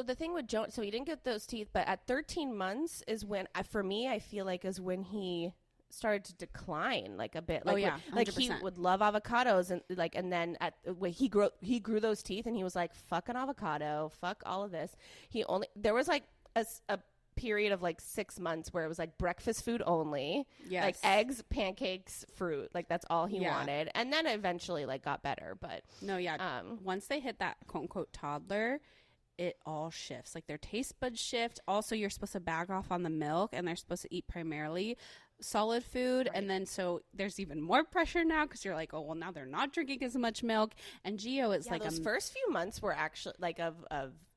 the thing with Joe, so he didn't get those teeth, but at 13 months is when for me I feel like is when he started to decline like a bit. Like, like he 100%. would love avocados and then when he grew those teeth and he was like fuck an avocado, fuck all of this. There was like a period of like 6 months where it was like breakfast food only, Yes. like eggs, pancakes, fruit, like that's all he Yeah. wanted, and then eventually like got better. But No, yeah. Once they hit that quote unquote toddler, it all shifts. Like their taste buds shift. Also, you're supposed to back off on the milk and they're supposed to eat primarily solid food. Right. And then so there's even more pressure now because you're like, oh, well, now they're not drinking as much milk. And Gio is like those first few months were actually like of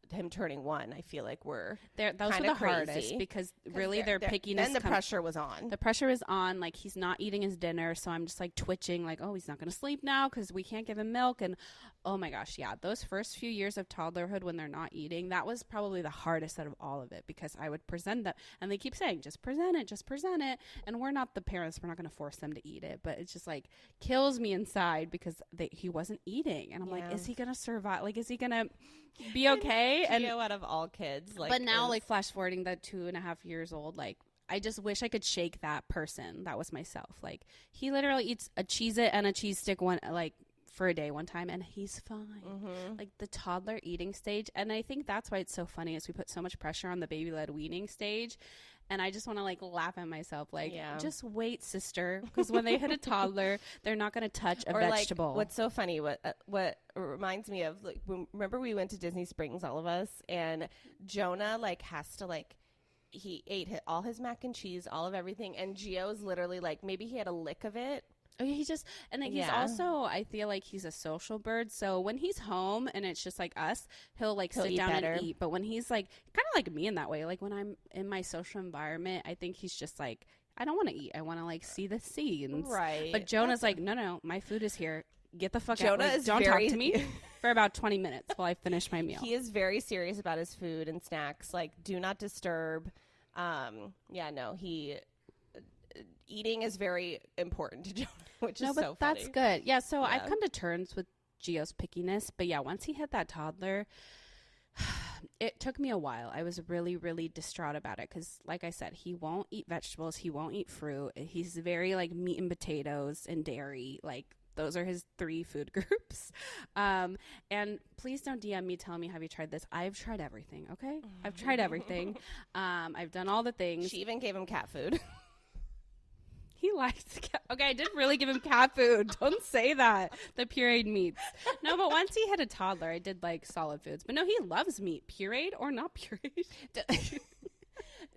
him turning 1. I feel like were those were kinda the hardest crazy. because really their pickiness. Then the pressure was on. The pressure is on. Like he's not eating his dinner, so I'm just like twitching. Like, oh, he's not going to sleep now because we can't give him milk. And oh my gosh, yeah, those first few years of toddlerhood when they're not eating, that was probably the hardest out of all of it because I would present that, and they keep saying, just present it. And we're not the parents; we're not going to force them to eat it. But it's just like kills me inside because he wasn't eating, and I'm like, is he going to survive? Like, is he going to be okay? And Gio out of all kids, like, but now, like flash forwarding that 2.5 years old, like I just wish I could shake that person. That was myself. Like, he literally eats a Cheez-It and a cheese stick for a day one time, and he's fine. Like, the toddler eating stage. And I think that's why it's so funny is we put so much pressure on the baby-led weaning stage. And I just want to, like, laugh at myself. Like, just wait, sister. Because when they hit a toddler, they're not going to touch a vegetable. Like, what's so funny, what reminds me of, like, remember we went to Disney Springs, all of us, and Jonah, like, has to, like, he ate all his mac and cheese, all of everything. And Gio's literally, like, maybe he had a lick of it. Oh, yeah, he's also, I feel like he's a social bird. So when he's home and it's just like us, he'll sit down better. And eat. But when he's like, kind of like me in that way, like when I'm in my social environment, I think he's just like, I don't want to eat. I want to like see the scenes. Right. But Jonah's like, no, my food is here. Get the fuck Jonah out. Like, is don't talk to me for about 20 minutes while I finish my meal. He is very serious about his food and snacks. Like, do not disturb. Eating is very important to Jonah, which is so funny. That's good. Yeah, so I've come to terms with Gio's pickiness, but yeah, once he hit that toddler, it took me a while. I was really, really distraught about it because, like I said, he won't eat vegetables, he won't eat fruit. He's very like meat and potatoes and dairy. Like, those are his 3 food groups. And please don't DM me telling me, have you tried this? I've tried everything, okay? I've tried everything. I've done all the things. She even gave him cat food. He likes cat. Okay, I did really give him cat food. Don't say that. The pureed meats. No, but once he hit a toddler, I did like solid foods. But no, he loves meat, pureed or not pureed.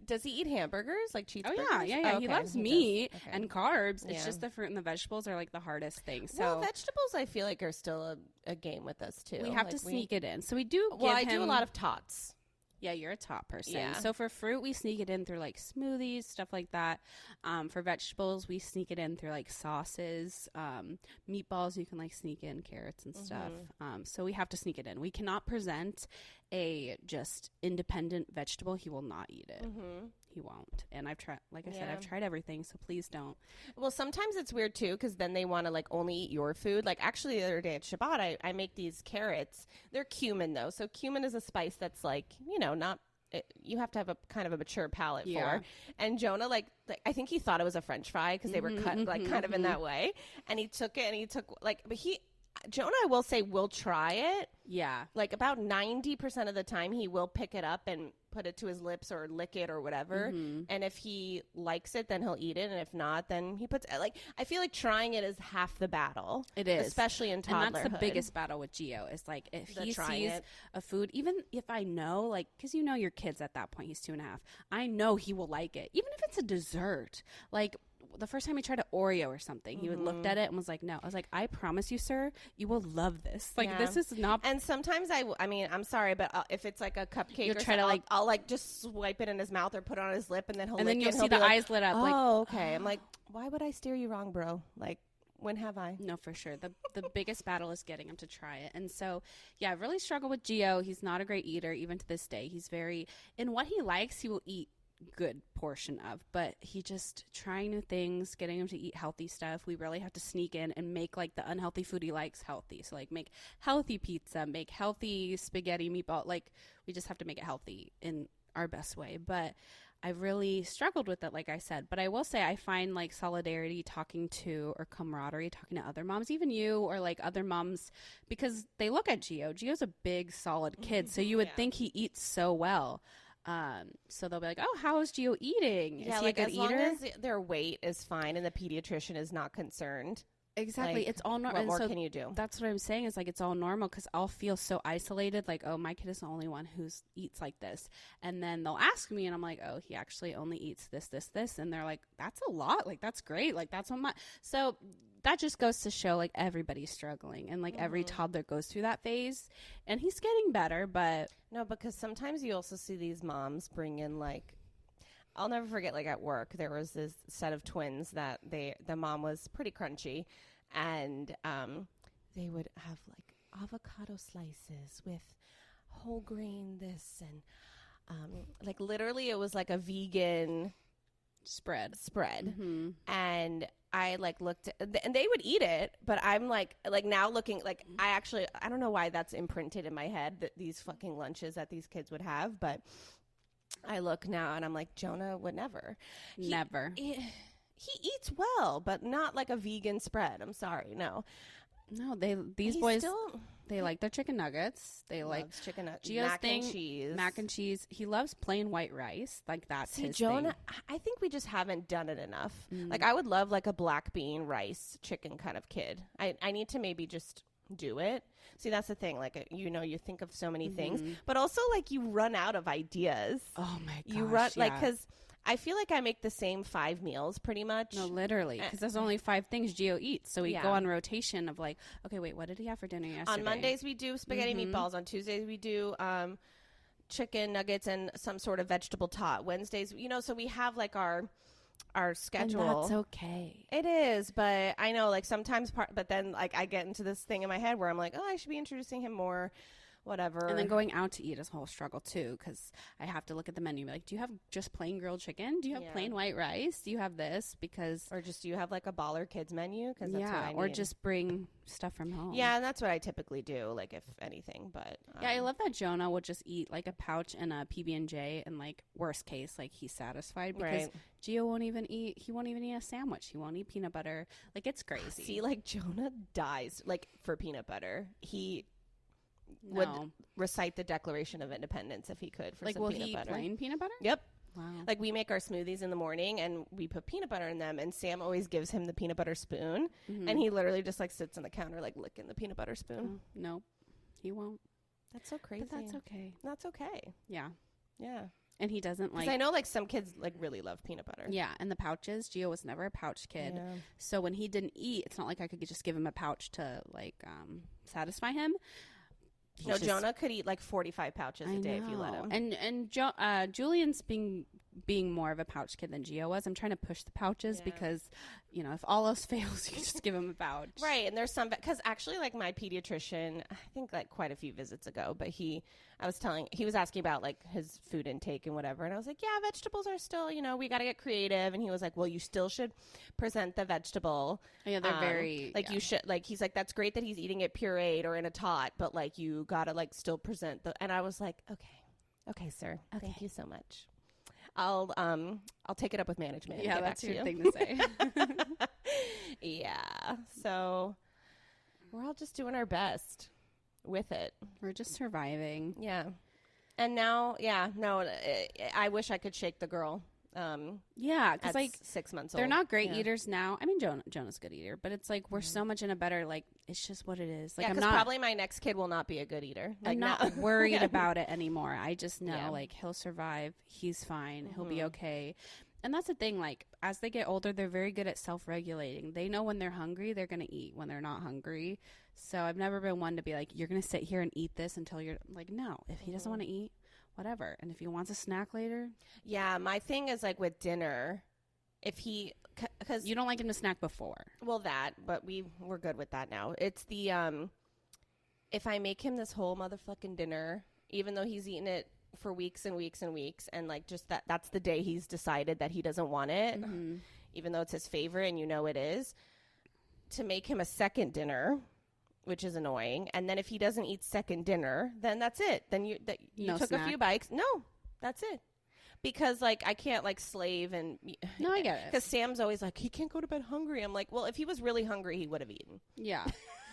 Does he eat hamburgers, like cheeseburgers? Oh, yeah. Oh, okay. He loves meat and carbs. Yeah. It's just the fruit and the vegetables are like the hardest thing. So well, vegetables, I feel like, are still a game with us too. We have to sneak it in. So we do. Well, I do a lot of tots. Yeah, you're a top person. Yeah. So for fruit, we sneak it in through like smoothies, stuff like that. For vegetables, we sneak it in through like sauces, meatballs. You can like sneak in carrots and stuff. So we have to sneak it in. We cannot present a just independent vegetable. He will not eat it. He won't. And I've tried, like I said, I've tried everything. So please don't. Well, sometimes it's weird too, because then they want to like only eat your food. Like actually the other day at Shabbat, I make these carrots. They're cumin though. So cumin is a spice that's like, not, you have to have a kind of a mature palate for. And Jonah, like I think he thought it was a French fry because they were cut like kind of in that way. And he took it and but Jonah, I will say, will try it. Yeah. Like about 90% of the time he will pick it up and put it to his lips or lick it or whatever. And if he likes it, then he'll eat it. And if not, then he puts like, I feel like trying it is half the battle. It is. Especially in toddlerhood. And that's the biggest battle with Gio is like if he sees a food, even if I know, like, because your kids at that point, he's 2.5. I know he will like it. Even if it's a dessert. Like, the first time he tried an Oreo or something, he would looked at it and was like, no. I was like, I promise you, sir, you will love this. Like, this is not. And sometimes I mean, I'm sorry, but if it's like a cupcake, you'll try to like, I'll like just swipe it in his mouth or put it on his lip, and then he'll and lick then you'll it, see the eyes lit up. Oh, like, okay. I'm like, why would I steer you wrong, bro? Like, when have I? No, for sure. The biggest battle is getting him to try it. And so, yeah, I really struggle with Gio. He's not a great eater, even to this day. He's very, in what he likes, he will eat good portion of, but he just trying new things, getting him to eat healthy stuff. We really have to sneak in and make like the unhealthy food he likes healthy. So like make healthy pizza, make healthy spaghetti meatball. Like we just have to make it healthy in our best way. But I really struggled with it, like I said. But I will say I find like solidarity talking to, or camaraderie talking to other moms, even you or like other moms, because they look at Gio. Gio's a big, solid kid. So you would think he eats so well. So they'll be like, oh, how is Gio eating? Is he like a good as eater? long as their weight is fine and the pediatrician is not concerned. Exactly. Like, it's all normal. What more can you do? That's what I'm saying is like it's all normal because I'll feel so isolated. Like, oh, my kid is the only one who eats like this. And then they'll ask me and I'm like, oh, he actually only eats this, this, this. And they're like, that's a lot. Like, that's great. Like, that's what my... So that just goes to show like everybody's struggling and like every toddler goes through that phase, and he's getting better. But no, because sometimes you also see these moms bring in like, I'll never forget, like at work there was this set of twins that the mom was pretty crunchy, and they would have like avocado slices with whole grain this, and like literally it was like a vegan spread. And I like looked at, and they would eat it, but I'm like now looking like I don't know why that's imprinted in my head that these fucking lunches that these kids would have, but I look now and I'm like, Jonah would never. Never. He eats well, but not like a vegan spread. I'm sorry. No. No, these He's boys, still they like their chicken nuggets. They like loves chicken nuggets, Gio's mac thing, and cheese. mac and cheese. He loves plain white rice. Like that's See, his Jonah, thing. I think we just haven't done it enough. Mm. Like, I would love like a black bean rice chicken kind of kid. I need to maybe just do it. See, that's the thing. Like, you think of so many things, but also like you run out of ideas. Oh my gosh. You run like, yeah. because I feel like I make the same 5 meals pretty much. No, literally, because there's only 5 things Gio eats. So we Yeah. go on rotation of like, okay, wait, what did he have for dinner yesterday? On Mondays we do spaghetti meatballs. On Tuesdays we do chicken nuggets and some sort of vegetable tot. Wednesdays, so we have like our schedule. And that's okay. It is, but I know like sometimes but then like I get into this thing in my head where I'm like, oh, I should be introducing him more, whatever. And then going out to eat is a whole struggle too, because I have to look at the menu and be like, do you have just plain grilled chicken? Do you have Yeah. plain white rice? Do you have this? Because or just do you have like a Baller Kids menu? Because that's what I need. or just bring stuff from home. Yeah, and that's what I typically do, like if anything. But Yeah, I love that Jonah will just eat like a pouch and a PB&J, and like worst case, like he's satisfied because Right. Gio won't even eat. He won't even eat a sandwich. He won't eat peanut butter. Like it's crazy. See, like Jonah dies like for peanut butter. He would No. recite the Declaration of Independence if he could for Like some will peanut he eat butter. plain peanut butter? Yep. Wow. Like we make our smoothies in the morning and we put peanut butter in them, and Sam always gives him the peanut butter spoon, and he literally just like sits on the counter like licking the peanut butter spoon. Oh, no, he won't. That's so crazy. But that's okay. That's okay. Yeah. Yeah. And he doesn't Because like. I know like some kids like really love peanut butter. Yeah, and the pouches. Gio was never a pouch kid. Yeah. So when he didn't eat, it's not like I could just give him a pouch to like satisfy him. He's No, just- Jonah could eat like 45 pouches a day if you let him. And Julian's being more of a pouch kid than Gio was. I'm trying to push the pouches Yeah. because, if all else fails, you can just give him a pouch. Right, and there's some because actually, like my pediatrician, I think like quite a few visits ago, but he was asking about like his food intake and whatever, and I was like, yeah, vegetables are still, we got to get creative, and he was like, well, you still should present the vegetable. Yeah, they're very like you should like he's like that's great that he's eating it pureed or in a tot, but like you gotta like still present the. And I was like, okay, sir, thank you so much. I'll take it up with management. Yeah, and get that's back your to thing to say. Yeah. So we're all just doing our best with it. We're just surviving. Yeah. And now, I wish I could shake the girl. Yeah, because At like 6 months old. they're not great Yeah. eaters now. I mean, Jonah's a good eater, but it's like we're so much in a better like. It's just what it is. Like Yeah, I'm because not. probably my next kid will not be a good eater. Like I'm not now- worried Yeah. about it anymore. I just know Yeah. like he'll survive. He's fine. He'll be Mhm. okay. And that's the thing. Like as they get older, they're very good at self-regulating. They know when they're hungry, they're gonna eat. When they're not hungry, so I've never been one to be like, you're gonna sit here and eat this until you're like, no. If he doesn't want to eat, whatever. And if he wants a snack later, Yeah, my thing is like with dinner, if he, because you don't like him to snack before. well but we're good with that now. It's the if I make him this whole motherfucking dinner, even though he's eaten it for weeks and weeks and weeks, and like just that's the day he's decided that he doesn't want it, even though it's his favorite and it is, to make him a second dinner, which is annoying. And then if he doesn't eat second dinner, then that's it. Then you No took snack. a few bites. No, that's it. Because like I can't like slave and No, I get it. because Sam's always like he can't go to bed hungry. I'm like, well, if he was really hungry, he would have eaten. Yeah.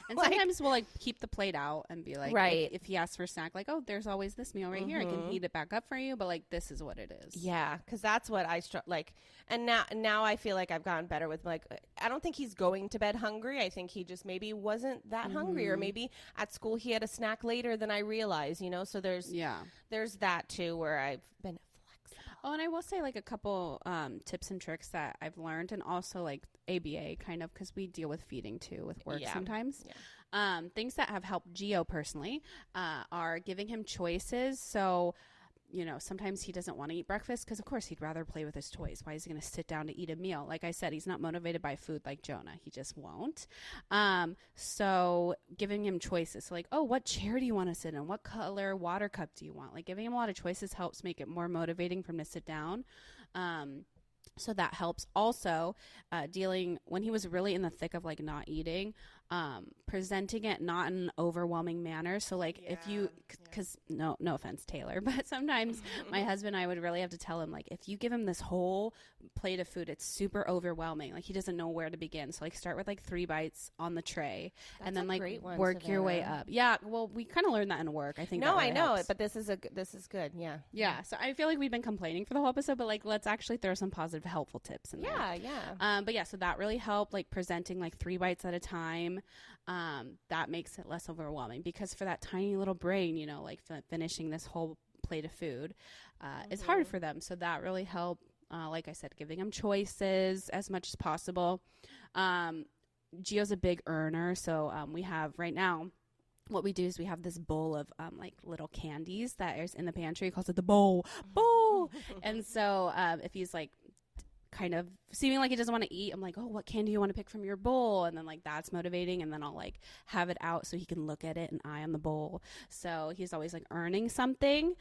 And Like- sometimes we'll like keep the plate out and be like, Right. if he asks for a snack, like, oh, there's always this meal right here. I can heat it back up for you, but like this is what it is. Yeah, because that's what I like. And now I feel like I've gotten better with like I don't think he's going to bed hungry. I think he just maybe wasn't that hungry, or maybe at school he had a snack later than I realized. So there's that too where I've been flexible. Oh, and I will say like a couple tips and tricks that I've learned, and also like ABA kind of because we deal with feeding too with work Yeah. sometimes. Yeah. Things that have helped Gio personally are giving him choices. So, sometimes he doesn't want to eat breakfast because, of course, he'd rather play with his toys. Why is he going to sit down to eat a meal? Like I said, he's not motivated by food like Jonah. He just won't. So giving him choices. So like, oh, what chair do you want to sit in? What color water cup do you want? Like giving him a lot of choices helps make it more motivating for him to sit down. So that helps. Also, dealing when he was really in the thick of like not eating, presenting it not in an overwhelming manner. So like if you, because no offense, Taylor, but sometimes my husband and I would really have to tell him, like, if you give him this whole plate of food, it's super overwhelming. Like he doesn't know where to begin. So like start with like 3 bites on the tray. That's and then like work your way up. Yeah. Well, we kind of learned that in work. I think. No, that really I know helps. it, but this is good. Yeah. Yeah. So I feel like we've been complaining for the whole episode, but like let's actually throw some positive, helpful tips in there. Yeah. But yeah, so that really helped, like presenting like 3 bites at a time. That makes it less overwhelming, because for that tiny little brain, you know, like finishing this whole plate of food is hard for them. So that really helped. Like I said, giving them choices as much as possible. Gio's a big earner, so we have right now. What we do is we have this bowl of like little candies that is in the pantry. He calls it the bowl. And so if he's like kind of seeming like he doesn't want to eat, I'm like, oh, what candy you want to pick from your bowl? And then like that's motivating, and then I'll like have it out so he can look at it and eye on the bowl. So he's always like earning something.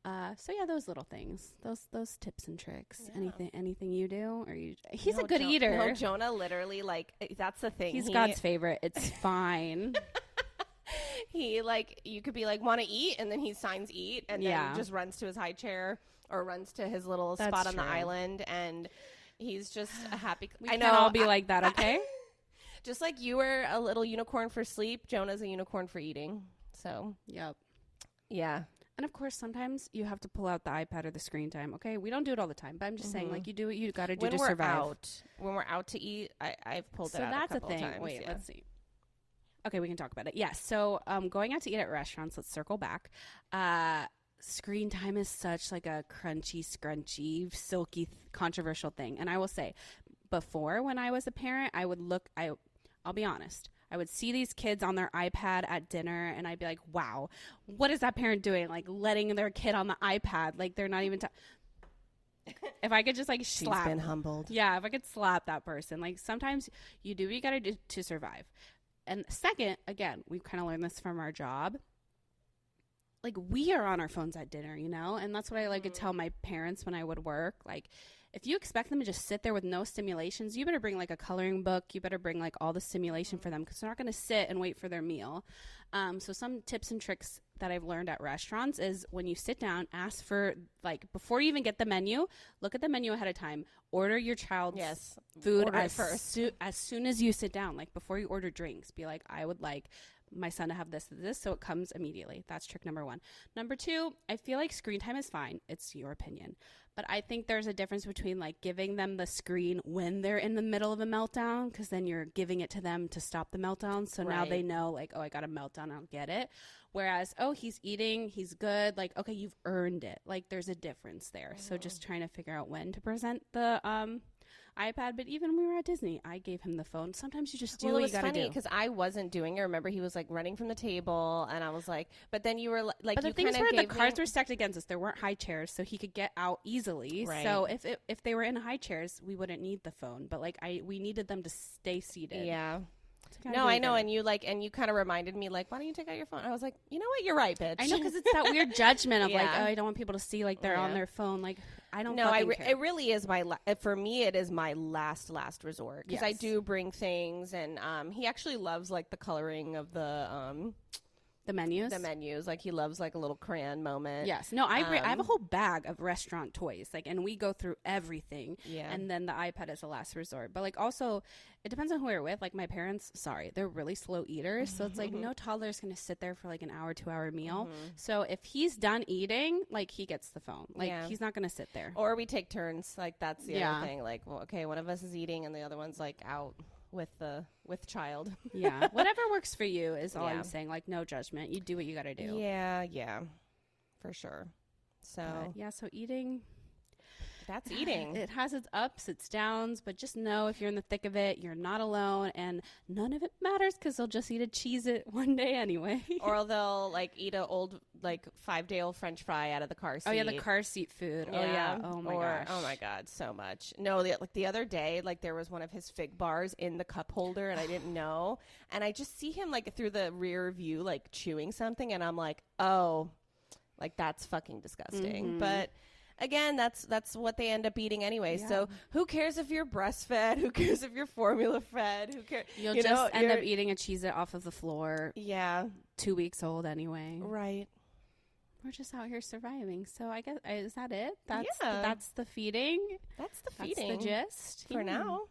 So yeah, those little things, those tips and tricks. Yeah. Anything you do, or he's a good eater. No, Jonah literally, like, that's the thing. He's God's favorite. It's fine. He, like, you could be like, want to eat, and then he signs eat, and then he just runs to his high chair or runs to his little spot on the island, and he's just a happy. I know, I'll be like that, okay? Just like you were a little unicorn for sleep, Jonah's a unicorn for eating. So yep, yeah. And of course, sometimes you have to pull out the iPad or the screen time. Okay, we don't do it all the time, but I'm just saying, like, you do what you got to do to survive. When we're out to eat, I've pulled it out. So that's a couple thing. Times, Wait, let's see. Okay, we can talk about it. Yeah, so going out to eat at restaurants, let's circle back. Screen time is such like a crunchy, scrunchy, silky, controversial thing. And I will say, before when I was a parent, I'll be honest, I would see these kids on their iPad at dinner, and I'd be like, wow, what is that parent doing? Like letting their kid on the iPad, like they're not even if I could just like slap. She's been humbled. Yeah, if I could slap that person. Like sometimes you do what you got to do to survive. And second, again, we've kind of learned this from our job. Like, we are on our phones at dinner, you know? And that's what I like to tell my parents when I would work. Like, if you expect them to just sit there with no stimulations, you better bring, like, a coloring book. You better bring, like, all the stimulation for them, because they're not going to sit and wait for their meal. So some tips and tricks that I've learned at restaurants is when you sit down, ask for, like, before you even get the menu, look at the menu ahead of time. Order your child's food as soon as you sit down. Like, before you order drinks, be like, I would like my son to have this, so it comes immediately. That's trick number 1. Number 2, I feel like screen time is fine. It's your opinion. But I think there's a difference between like giving them the screen when they're in the middle of a meltdown, because then you're giving it to them to stop the meltdown. So now they know, like, oh, I got a meltdown, I'll get it. Whereas, oh, he's eating, he's good. Like, okay, you've earned it. Like, there's a difference there. So just trying to figure out when to present the iPad. But even when we were at Disney, I gave him the phone. Sometimes you just do what you gotta do. It was funny because I wasn't doing it. Remember, he was like running from the table, and I was like, but then you were like, but the things were the cards were stacked against us. There weren't high chairs, so he could get out easily. Right. So if they were in high chairs, we wouldn't need the phone. But like we needed them to stay seated. Yeah. No, I know, and you kind of reminded me, like, why don't you take out your phone? I was like, you know what, you're right, bitch. I know, because it's that weird judgment of like, oh, I don't want people to see like they're on their phone. Like, I don't. No, it really is for me. It is my last resort, because I do bring things, and he actually loves like the coloring of the menus. Like, he loves like a little crayon moment. Yes. No, I agree. I have a whole bag of restaurant toys, like, and we go through everything. Yeah. And then the iPad is the last resort. But like, also, it depends on who we're with. Like, my parents, they're really slow eaters. So it's like no toddler's going to sit there for like an hour, 2-hour meal. So if he's done eating, like, he gets the phone. Like, he's not going to sit there. Or we take turns. Like, that's the other thing. Like, well, okay, one of us is eating and the other one's like out with child. Yeah. Whatever works for you is all I'm saying. Like, no judgment. You do what you got to do. Yeah. For sure. So so eating. That's eating. It has its ups, its downs, but just know if you're in the thick of it, you're not alone, and none of it matters, because they'll just eat a Cheez-It one day anyway. Or they'll like eat a old like 5-day-old French fry out of the car seat. Oh yeah, the car seat food. Yeah. Oh yeah. Oh my gosh. Oh my god, so much. No, the other day, like, there was one of his fig bars in the cup holder, and I didn't know, and I just see him like through the rear view, like chewing something, and I'm like, oh, like, that's fucking disgusting. But again, that's what they end up eating anyway. Yeah. So who cares if you're breastfed? Who cares if you're formula fed? Who cares? You'll You just know, end up you're- eating a Cheez-It off of the floor, Yeah, 2 weeks old anyway. right. We're just out here surviving. So I guess, is that it? That's Yeah. that's the feeding. That's the That's feeding the gist. for Yeah. now.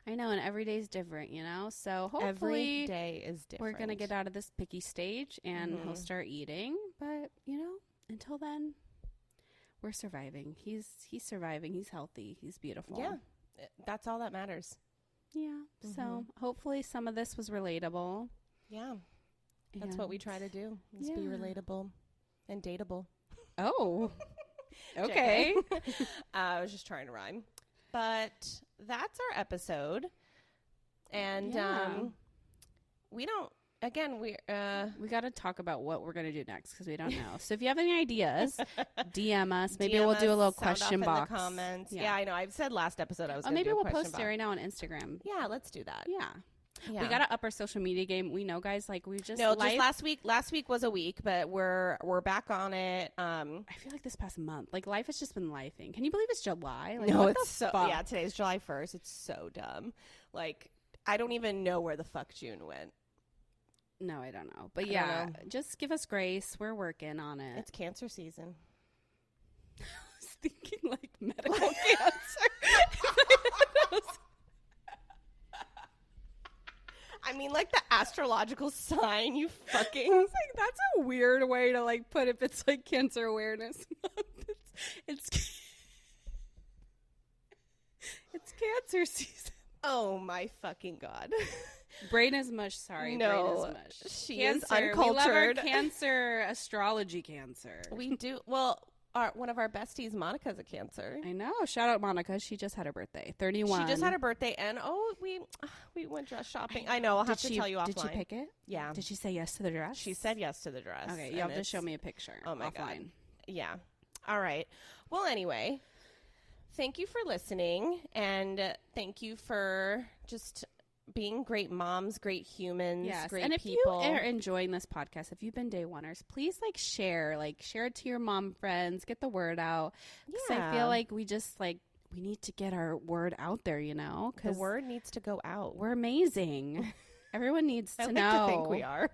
I know, and every day's different, you know? So Every hopefully day is different. we're going to get out of this picky stage and he'll Mhm. start eating. But, you know, until then, we're surviving. He's surviving. He's healthy. He's beautiful. Yeah, that's all that matters. Yeah. So Mhm. hopefully some of this was relatable. Yeah, that's what we And- try to do, is be Yeah. relatable and dateable. Oh, okay. I was just trying to rhyme. But that's our episode. And Yeah. we don't, again, We got to talk about what we're going to do next because we don't know. So if you have any ideas, DM us. Maybe we'll do a little question box. in the comments. Yeah. Yeah, I know. I've said last episode I was Oh, going to maybe do a we'll question post box. it right now on Instagram. Yeah, let's do that. Yeah. Yeah. We got to up our social media game. We know, guys, like we just No, life- just last week. Last week was a week, but we're back on it. I feel like this past month, like life has just been lifing. Can you believe it's July? Like, No, what it's the so fuck? yeah. Today's July 1st. It's so dumb. Like I don't even know where the fuck June went. No, I don't know. But I don't yeah, know. just give us grace. We're working on it. It's cancer season. I was thinking like medical cancer. I mean, like the astrological sign. You fucking. Like that's a weird way to like put it. It's like Cancer Awareness Month. It's it's cancer season. Oh my fucking god. Brain is mush. Sorry, No, brain is mush. she is Cancer. We love our uncultured. cancer astrology cancer. We do well. One of our besties, Monica's a Cancer. I know. Shout out Monica. She just had her birthday. 31. She just had her birthday, and we went dress shopping. I know. I'll have to tell you offline. Did she pick it? Yeah, Did she say yes to the dress? she said yes to the dress. Okay, and you have to it's- show me a picture. Oh my offline. God. Yeah. All right. Well, anyway, thank you for listening, and thank you for just being great moms, great humans, Yes, great and if people. you are enjoying this podcast, if you've been day oneers, please share it to your mom friends, get the word out. Because I feel like we just we need to get our word out there, you know. the Because word needs to go out. we're amazing. Everyone needs to I like know. to think we are.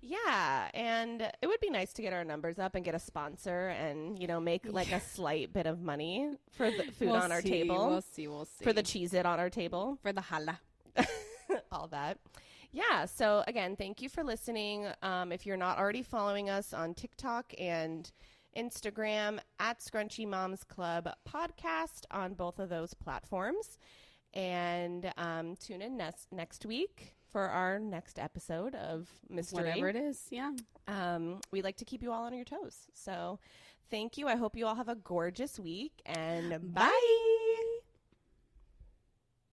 Yeah, and it would be nice to get our numbers up and get a sponsor, and make like a slight bit of money for the food We'll on our see, table. We'll see. For the Cheez-It on our table. for the hala. All that. Yeah. So again, thank you for listening. If you're not already following us on TikTok and Instagram at Scrunchy Moms Club podcast on both of those platforms, and tune in next week for our next episode of Mystery. Whatever it is, yeah. We like to keep you all on your toes. So thank you. I hope you all have a gorgeous week, and bye.